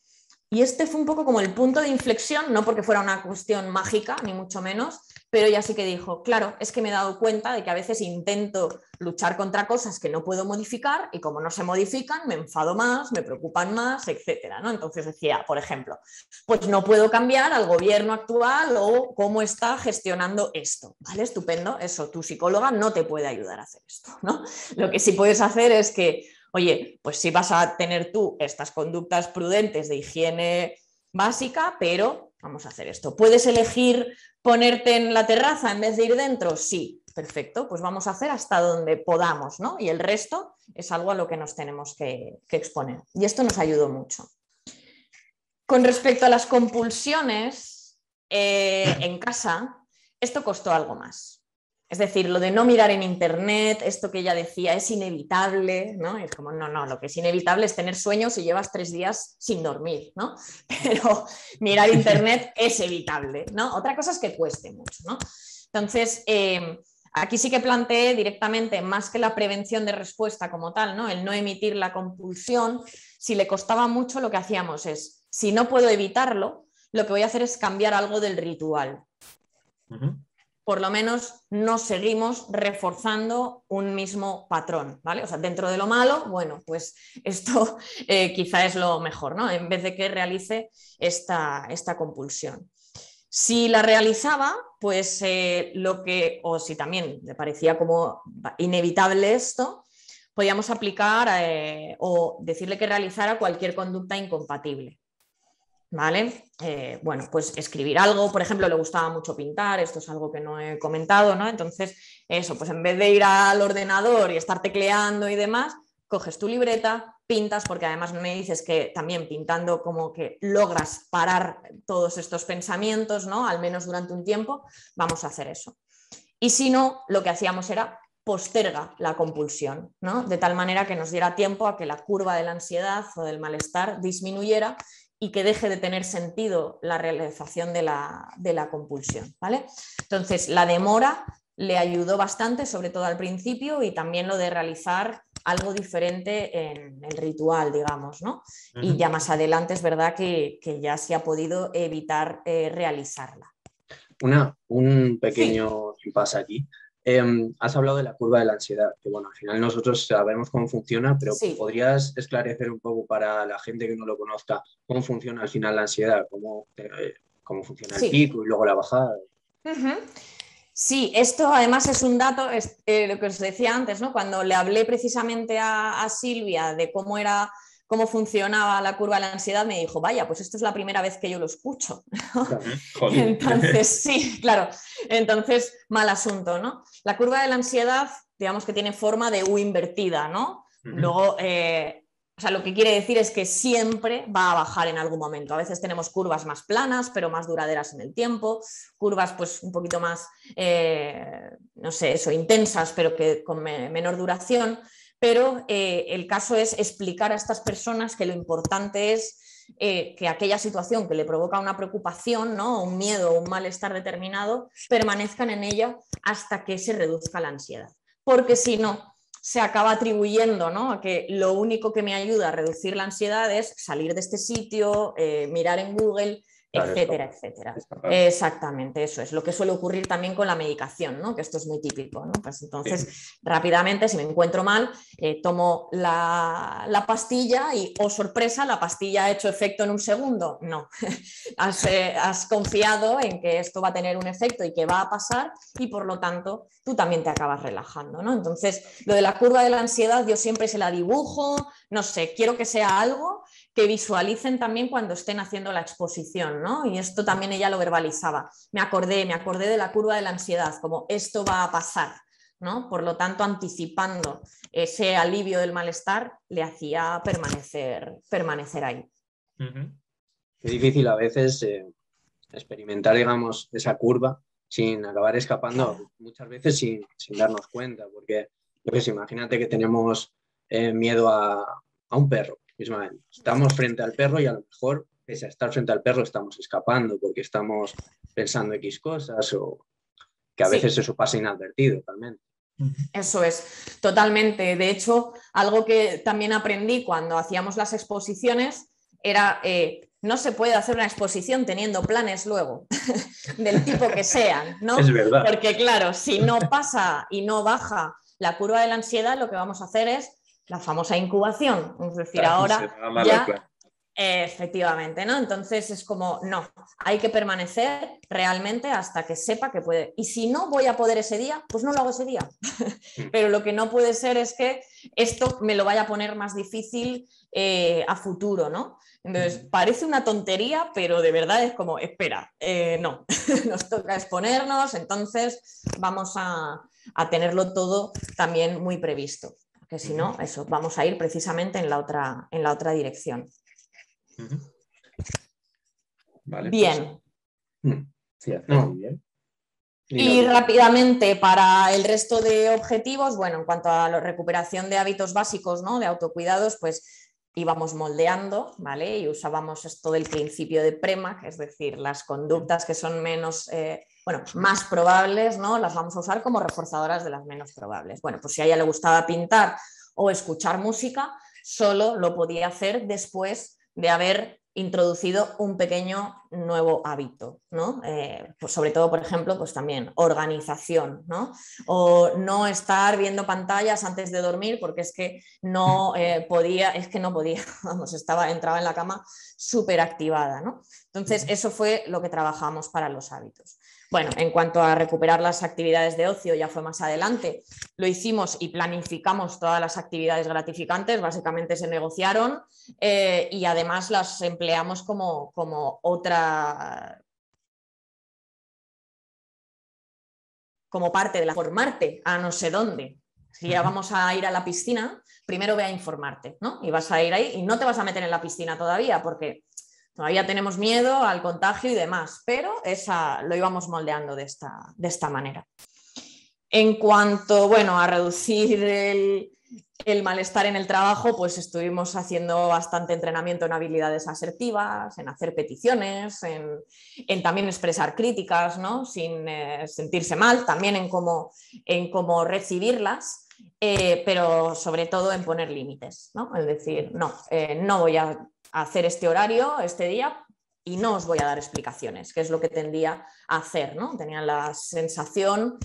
Y este fue un poco como el punto de inflexión, no porque fuera una cuestión mágica, ni mucho menos, pero ya sí que dijo, claro, es que me he dado cuenta de que a veces intento luchar contra cosas que no puedo modificar y como no se modifican, me enfado más, me preocupan más, etcétera, ¿no? Entonces decía, por ejemplo, pues no puedo cambiar al gobierno actual o cómo está gestionando esto, ¿vale? Estupendo, eso, tu psicóloga no te puede ayudar a hacer esto, ¿no? Lo que sí puedes hacer es que, oye, pues sí vas a tener tú estas conductas prudentes de higiene básica, pero vamos a hacer esto. ¿Puedes elegir ponerte en la terraza en vez de ir dentro? Sí, perfecto, pues vamos a hacer hasta donde podamos, ¿no? Y el resto es algo a lo que nos tenemos que exponer. Y esto nos ayudó mucho. Con respecto a las compulsiones en casa, esto costó algo más. Es decir, lo de no mirar en internet, esto que ella decía, es inevitable, ¿no? Es como, no, lo que es inevitable es tener sueño si llevas 3 días sin dormir, ¿no? Pero mirar internet es evitable, ¿no? Otra cosa es que cueste mucho, ¿no? Entonces, aquí sí que planteé directamente, más que la prevención de respuesta como tal, ¿no? El no emitir la compulsión, si le costaba mucho, lo que hacíamos es, si no puedo evitarlo, lo que voy a hacer es cambiar algo del ritual. Por lo menos no seguimos reforzando un mismo patrón, ¿vale? O sea, dentro de lo malo, bueno, pues esto quizá es lo mejor, ¿no? En vez de que realice esta compulsión. Si la realizaba, pues o si también le parecía como inevitable esto, podíamos aplicar o decirle que realizara cualquier conducta incompatible. ¿Vale? Bueno, pues escribir algo, por ejemplo, le gustaba mucho pintar, esto es algo que no he comentado, ¿no? Entonces, eso, pues en vez de ir al ordenador y estar tecleando y demás, coges tu libreta, pintas, porque además me dices que también pintando como que logras parar todos estos pensamientos, ¿no? Al menos durante un tiempo, vamos a hacer eso. Y si no, lo que hacíamos era posterga la compulsión, ¿no? De tal manera que nos diera tiempo a que la curva de la ansiedad o del malestar disminuyera y que deje de tener sentido la realización de la compulsión, ¿vale? Entonces, la demora le ayudó bastante, sobre todo al principio, y también lo de realizar algo diferente en el ritual, digamos, ¿no? Y ya más adelante es verdad que ya se ha podido evitar realizarla. Un pequeño impasse aquí. Has hablado de la curva de la ansiedad, que bueno, al final nosotros sabemos cómo funciona, pero sí. ¿podrías esclarecer un poco para la gente que no lo conozca cómo funciona al final la ansiedad? ¿Cómo funciona el pico y luego la bajada? Sí, esto además es un dato, lo que os decía antes, ¿no? Cuando le hablé precisamente a Silvia de cómo funcionaba la curva de la ansiedad, me dijo, vaya, pues esto es la primera vez que yo lo escucho. Entonces, sí, claro. Entonces, mal asunto, ¿no? La curva de la ansiedad, digamos que tiene forma de U invertida, ¿no? Luego, O sea, lo que quiere decir es que siempre va a bajar en algún momento. A veces tenemos curvas más planas, pero más duraderas en el tiempo, curvas pues un poquito más, no sé, eso, intensas, pero que con menor duración. Pero el caso es explicar a estas personas que lo importante es que aquella situación que le provoca una preocupación, ¿no? Un miedo o un malestar determinado, permanezcan en ella hasta que se reduzca la ansiedad. Porque si no, se acaba atribuyendo, ¿no? A que lo único que me ayuda a reducir la ansiedad es salir de este sitio, mirar en Google, etcétera, etcétera. Exactamente, eso es lo que suele ocurrir también con la medicación, ¿no? Que esto es muy típico, ¿no? Pues entonces, rápidamente, si me encuentro mal, tomo la pastilla y, oh sorpresa, la pastilla ha hecho efecto en un segundo. No, has confiado en que esto va a tener un efecto y que va a pasar y por lo tanto tú también te acabas relajando, ¿no? Entonces, lo de la curva de la ansiedad yo siempre se la dibujo, no sé, quiero que sea algo que visualicen también cuando estén haciendo la exposición, ¿no? Y esto también ella lo verbalizaba. Me acordé de la curva de la ansiedad, como esto va a pasar, ¿no? Por lo tanto, anticipando ese alivio del malestar, le hacía permanecer ahí. Qué difícil a veces experimentar, digamos, esa curva sin acabar escapando, muchas veces sin darnos cuenta, porque yo que sé, imagínate que tenemos miedo a un perro. Estamos frente al perro y a lo mejor, pese a estar frente al perro, estamos escapando porque estamos pensando X cosas o que a veces eso pasa inadvertido también. Eso es, totalmente. De hecho, algo que también aprendí cuando hacíamos las exposiciones era no se puede hacer una exposición teniendo planes luego, del tipo que sean, ¿no? Es verdad. Porque claro, si no pasa y no baja la curva de la ansiedad, lo que vamos a hacer es la famosa incubación, es decir, ahora ya, efectivamente, ¿no? Entonces es como, no, hay que permanecer realmente hasta que sepa que puede. Y si no voy a poder ese día, pues no lo hago ese día. Pero lo que no puede ser es que esto me lo vaya a poner más difícil a futuro, ¿no? Entonces, parece una tontería, pero de verdad es como, espera, no, nos toca exponernos, entonces vamos a tenerlo todo también muy previsto. Que si no, eso, vamos a ir precisamente en la otra dirección. Vale, bien. Pues, sí, muy bien. Y rápidamente para el resto de objetivos, bueno, en cuanto a la recuperación de hábitos básicos, ¿no? De autocuidados, pues íbamos moldeando, ¿vale? Y usábamos esto del principio de Premack, es decir, las conductas que son menos, más probables, ¿no? Las vamos a usar como reforzadoras de las menos probables. Bueno, pues si a ella le gustaba pintar o escuchar música, solo lo podía hacer después de haber introducido un pequeño nuevo hábito, ¿no? Pues sobre todo, por ejemplo, pues también organización, ¿no? O no estar viendo pantallas antes de dormir porque es que no podía, vamos, entraba en la cama súper activada, ¿no? Entonces, eso fue lo que trabajamos para los hábitos. Bueno, en cuanto a recuperar las actividades de ocio, ya fue más adelante, lo hicimos y planificamos todas las actividades gratificantes, básicamente se negociaron y además las empleamos como parte de la formarte a no sé dónde. Si ya vamos a ir a la piscina, primero ve a informarte, ¿no? Y vas a ir ahí y no te vas a meter en la piscina todavía porque todavía tenemos miedo al contagio y demás, pero lo íbamos moldeando de esta manera. En cuanto, a reducir el malestar en el trabajo, pues estuvimos haciendo bastante entrenamiento en habilidades asertivas, en hacer peticiones, en también expresar críticas, ¿no? Sin sentirse mal, también en cómo recibirlas, pero sobre todo en poner límites, ¿no? Es decir, no voy a hacer este horario, este día, y no os voy a dar explicaciones, que es lo que tendía a hacer, ¿no? Tenía la sensación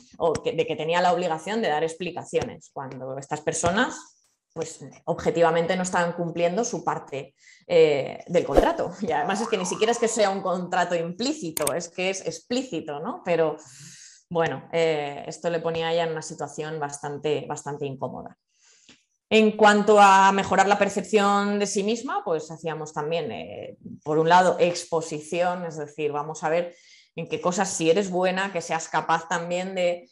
de que tenía la obligación de dar explicaciones, cuando estas personas, pues objetivamente no estaban cumpliendo su parte del contrato. Y además es que ni siquiera es que sea un contrato implícito, es que es explícito, ¿no? Pero bueno, esto le ponía a ella en una situación bastante incómoda. En cuanto a mejorar la percepción de sí misma, pues hacíamos también, por un lado, exposición, es decir, vamos a ver en qué cosas sí eres buena, que seas capaz también de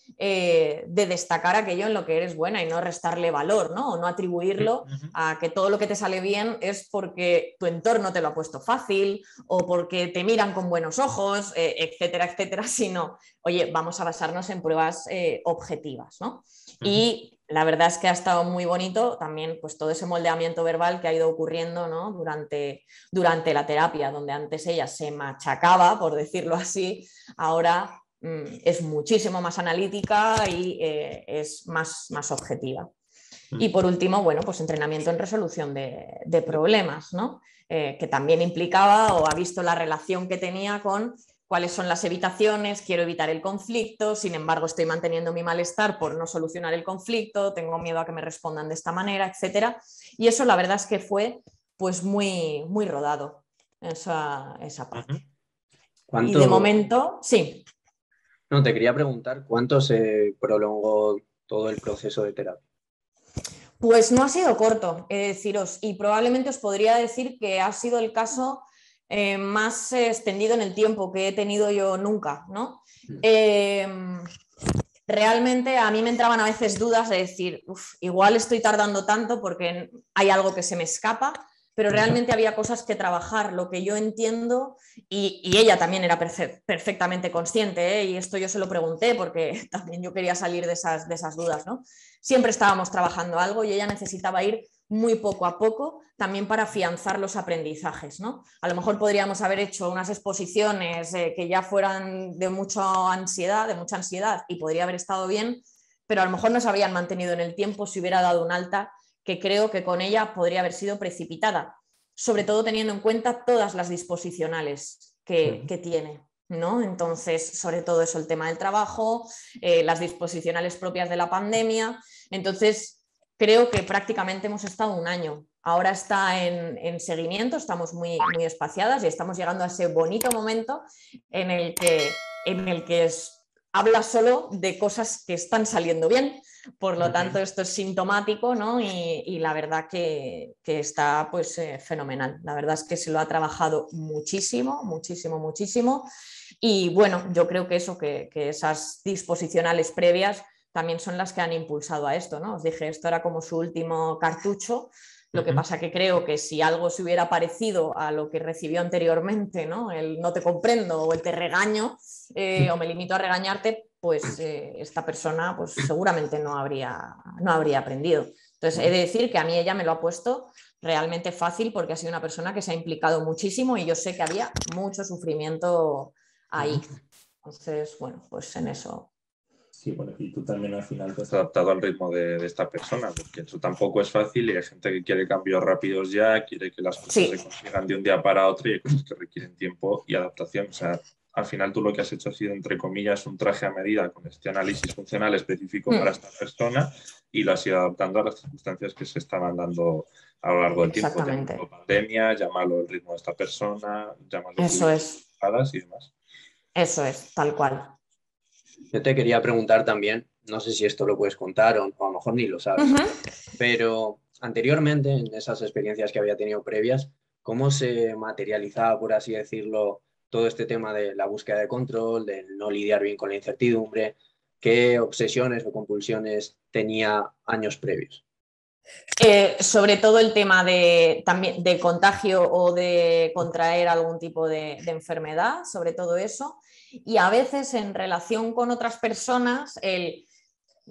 destacar aquello en lo que eres buena y no restarle valor, ¿no? O no atribuirlo a que todo lo que te sale bien es porque tu entorno te lo ha puesto fácil o porque te miran con buenos ojos, etcétera, etcétera, sino, oye, vamos a basarnos en pruebas objetivas, ¿no? Y la verdad es que ha estado muy bonito también pues todo ese moldeamiento verbal que ha ido ocurriendo, ¿no? durante la terapia, donde antes ella se machacaba, por decirlo así, ahora es muchísimo más analítica y es más objetiva. Y por último, bueno, pues entrenamiento en resolución de problemas, ¿no? Que también implicaba o ha visto la relación que tenía con cuáles son las evitaciones, quiero evitar el conflicto, sin embargo estoy manteniendo mi malestar por no solucionar el conflicto, tengo miedo a que me respondan de esta manera, etcétera. Y eso la verdad es que fue pues muy rodado, esa parte. ¿Cuánto... Y de momento, sí. No, te quería preguntar, ¿cuánto se prolongó todo el proceso de terapia? Pues no ha sido corto, he de deciros, y probablemente os podría decir que ha sido el caso más extendido en el tiempo que he tenido yo nunca, ¿no? Realmente a mí me entraban a veces dudas de decir, igual estoy tardando tanto porque hay algo que se me escapa, pero realmente había cosas que trabajar, lo que yo entiendo, y ella también era perfectamente consciente, y esto yo se lo pregunté porque también yo quería salir de esas dudas, ¿no? Siempre estábamos trabajando algo y ella necesitaba ir muy poco a poco también para afianzar los aprendizajes, ¿no? A lo mejor podríamos haber hecho unas exposiciones que ya fueran de mucha ansiedad y podría haber estado bien, pero a lo mejor no se habrían mantenido en el tiempo si hubiera dado un alta que creo que con ella podría haber sido precipitada, sobre todo teniendo en cuenta todas las disposicionales que tiene, ¿no? Entonces, sobre todo eso, el tema del trabajo, las disposicionales propias de la pandemia. Entonces, creo que prácticamente hemos estado un año. Ahora está en seguimiento, estamos muy espaciadas y estamos llegando a ese bonito momento en el que habla solo de cosas que están saliendo bien. Por lo tanto, esto es sintomático, ¿no? Y la verdad que está pues fenomenal. La verdad es que se lo ha trabajado muchísimo. Y bueno, yo creo que eso, que esas disposicionales previas también son las que han impulsado a esto, ¿no? Os dije, esto era como su último cartucho. Lo que pasa que creo que si algo se hubiera parecido a lo que recibió anteriormente, ¿no? El no te comprendo o el te regaño o me limito a regañarte, pues esta persona pues, seguramente no habría aprendido. Entonces, he de decir que a mí ella me lo ha puesto realmente fácil porque ha sido una persona que se ha implicado muchísimo y yo sé que había mucho sufrimiento ahí. Entonces, bueno, pues en eso. Sí, bueno, y tú también al final te has adaptado al ritmo de esta persona, porque eso tampoco es fácil y hay gente que quiere cambios rápidos ya, quiere que las cosas se consigan de un día para otro y hay cosas que requieren tiempo y adaptación. O sea, al final tú lo que has hecho ha sido, entre comillas, un traje a medida con este análisis funcional específico para esta persona y lo has ido adaptando a las circunstancias que se estaban dando a lo largo del tiempo. Llámalo pandemia, llámalo el ritmo de esta persona, llámalo y demás. Eso es, tal cual. Yo te quería preguntar también, no sé si esto lo puedes contar o a lo mejor ni lo sabes, pero anteriormente en esas experiencias que había tenido previas, ¿cómo se materializaba, por así decirlo, todo este tema de la búsqueda de control, de no lidiar bien con la incertidumbre? ¿Qué obsesiones o compulsiones tenía años previos? Sobre todo el tema de contagio o de contraer algún tipo de enfermedad, sobre todo eso. Y a veces en relación con otras personas,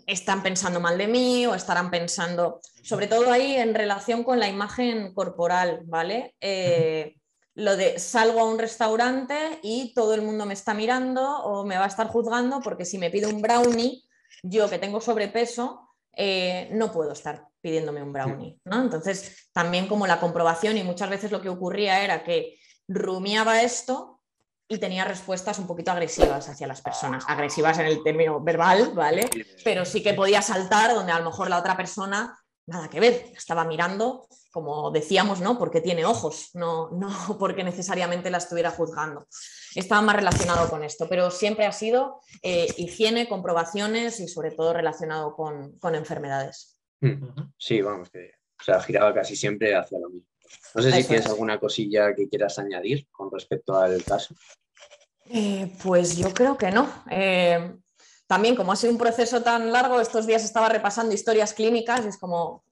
están pensando mal de mí o estarán pensando, sobre todo ahí en relación con la imagen corporal, ¿vale? Lo de salgo a un restaurante y todo el mundo me está mirando o me va a estar juzgando porque si me pido un brownie, yo que tengo sobrepeso, no puedo estar pidiéndome un brownie, ¿no? Entonces, también como la comprobación y muchas veces lo que ocurría era que rumiaba esto y tenía respuestas un poquito agresivas hacia las personas, agresivas en el término verbal, ¿vale? Pero sí que podía saltar donde a lo mejor la otra persona, nada que ver, estaba mirando, como decíamos, ¿no? Porque tiene ojos, no porque necesariamente la estuviera juzgando. Estaba más relacionado con esto, pero siempre ha sido higiene, comprobaciones y sobre todo relacionado con enfermedades. Sí, vamos, que o sea, giraba casi siempre hacia lo mismo. No sé si tienes alguna cosilla que quieras añadir con respecto al caso. Pues yo creo que no. También, como ha sido un proceso tan largo, estos días estaba repasando historias clínicas y es como,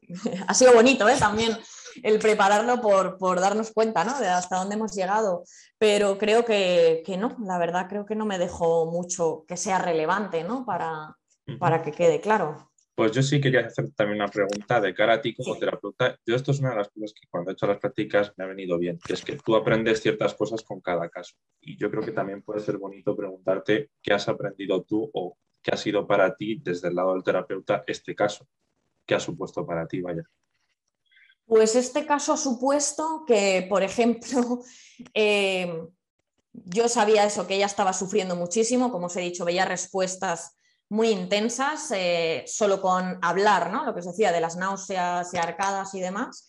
ha sido bonito, también el prepararlo por darnos cuenta, ¿no?, de hasta dónde hemos llegado, pero creo que no, la verdad creo que no me dejó mucho que sea relevante, ¿no?, para que quede claro. Pues yo sí quería hacer también una pregunta de cara a ti como terapeuta. Yo esto es una de las cosas que cuando he hecho las prácticas me ha venido bien, que es que tú aprendes ciertas cosas con cada caso. Y yo creo que también puede ser bonito preguntarte qué has aprendido tú o qué ha sido para ti desde el lado del terapeuta este caso. ¿Qué ha supuesto para ti, vaya? Pues este caso ha supuesto que, por ejemplo, yo sabía eso, que ella estaba sufriendo muchísimo, como os he dicho, veía respuestas muy intensas, solo con hablar, ¿no?, lo que os decía de las náuseas y arcadas y demás,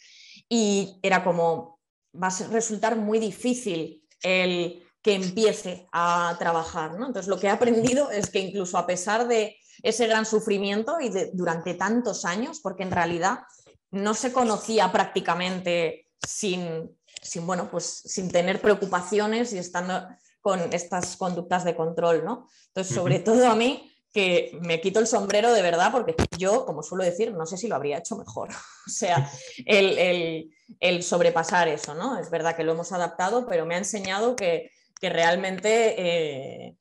y era como, va a resultar muy difícil el que empiece a trabajar, ¿no? Entonces lo que he aprendido es que incluso a pesar de ese gran sufrimiento y durante tantos años, porque en realidad no se conocía prácticamente sin tener preocupaciones y estando con estas conductas de control, ¿no? Entonces, sobre todo a mí, que me quito el sombrero de verdad, porque yo, como suelo decir, no sé si lo habría hecho mejor. O sea, el sobrepasar eso, ¿no? Es verdad que lo hemos adaptado, pero me ha enseñado que realmente...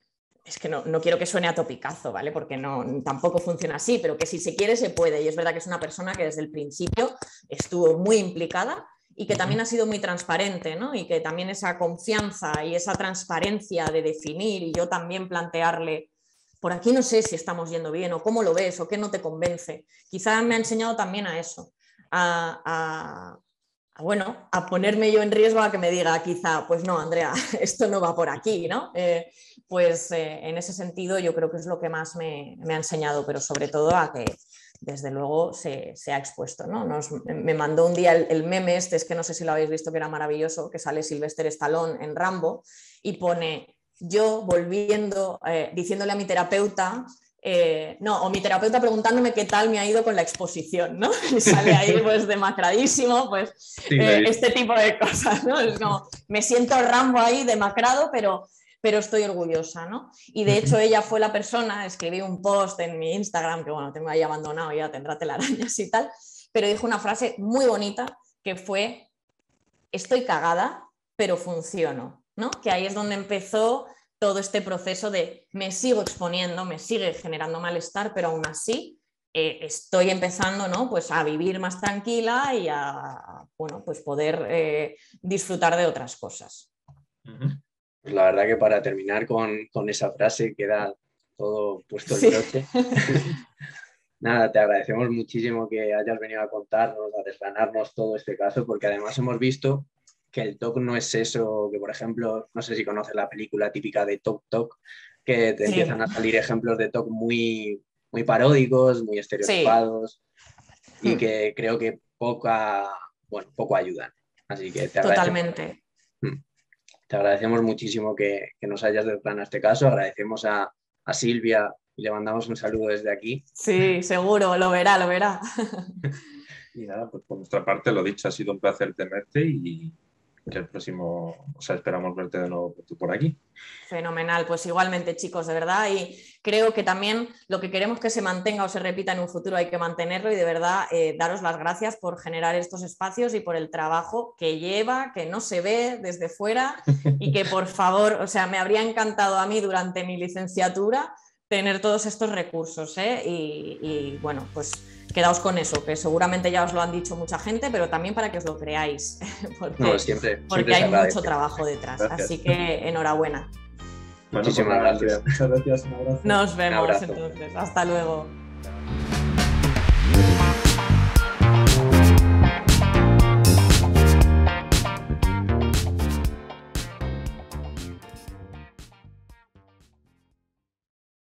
es que no quiero que suene a topicazo, ¿vale? Porque tampoco funciona así, pero que si se quiere se puede. Y es verdad que es una persona que desde el principio estuvo muy implicada y que también ha sido muy transparente, ¿no? Y que también esa confianza y esa transparencia de definir y yo también plantearle, por aquí no sé si estamos yendo bien o cómo lo ves o qué no te convence. Quizá me ha enseñado también a eso, a ponerme yo en riesgo a que me diga quizá, pues no, Andrea, esto no va por aquí, ¿no? En ese sentido yo creo que es lo que más me ha enseñado, pero sobre todo a que desde luego se ha expuesto, ¿no? Me mandó un día el meme es que no sé si lo habéis visto, que era maravilloso, que sale Sylvester Stallone en Rambo y pone yo volviendo, diciéndole a mi terapeuta... o mi terapeuta preguntándome qué tal me ha ido con la exposición, ¿no? Y sale ahí pues demacradísimo, pues sí, este tipo de cosas, ¿no? Es como, me siento Rambo ahí demacrado, pero estoy orgullosa, ¿no? Y de hecho ella fue la persona, escribí un post en mi Instagram, que bueno, tengo ahí abandonado, ya tendrá telarañas y tal, pero dijo una frase muy bonita que fue, estoy cagada, pero funciono, ¿no? Que ahí es donde empezó todo este proceso de me sigo exponiendo, me sigue generando malestar, pero aún así estoy empezando, ¿no?, pues a vivir más tranquila y a pues poder disfrutar de otras cosas. Pues la verdad que para terminar con esa frase queda todo puesto el broche. Nada, te agradecemos muchísimo que hayas venido a contarnos, a desgranarnos todo este caso, porque además hemos visto que el TOC no es eso, que por ejemplo, no sé si conoces la película típica de Tok Tok, que te empiezan a salir ejemplos de TOC muy, muy paródicos, muy estereotipados y que creo que poco ayudan. Así que Totalmente. Te agradecemos muchísimo que nos hayas desgranado este caso, agradecemos a Silvia y le mandamos un saludo desde aquí. Sí, seguro, lo verá. Y nada, pues por nuestra parte, lo dicho, ha sido un placer tenerte y que el próximo, esperamos verte de nuevo por aquí. Fenomenal, pues igualmente chicos, de verdad, y creo que también lo que queremos que se mantenga o se repita en un futuro hay que mantenerlo y de verdad daros las gracias por generar estos espacios y por el trabajo que lleva, que no se ve desde fuera y que por favor, me habría encantado a mí durante mi licenciatura tener todos estos recursos, y bueno, pues quedaos con eso, que seguramente ya os lo han dicho mucha gente, pero también para que os lo creáis, porque siempre hay mucho trabajo detrás. Gracias. Así que enhorabuena. Muchísimas gracias. Muchas gracias, un abrazo. Nos vemos entonces, hasta luego.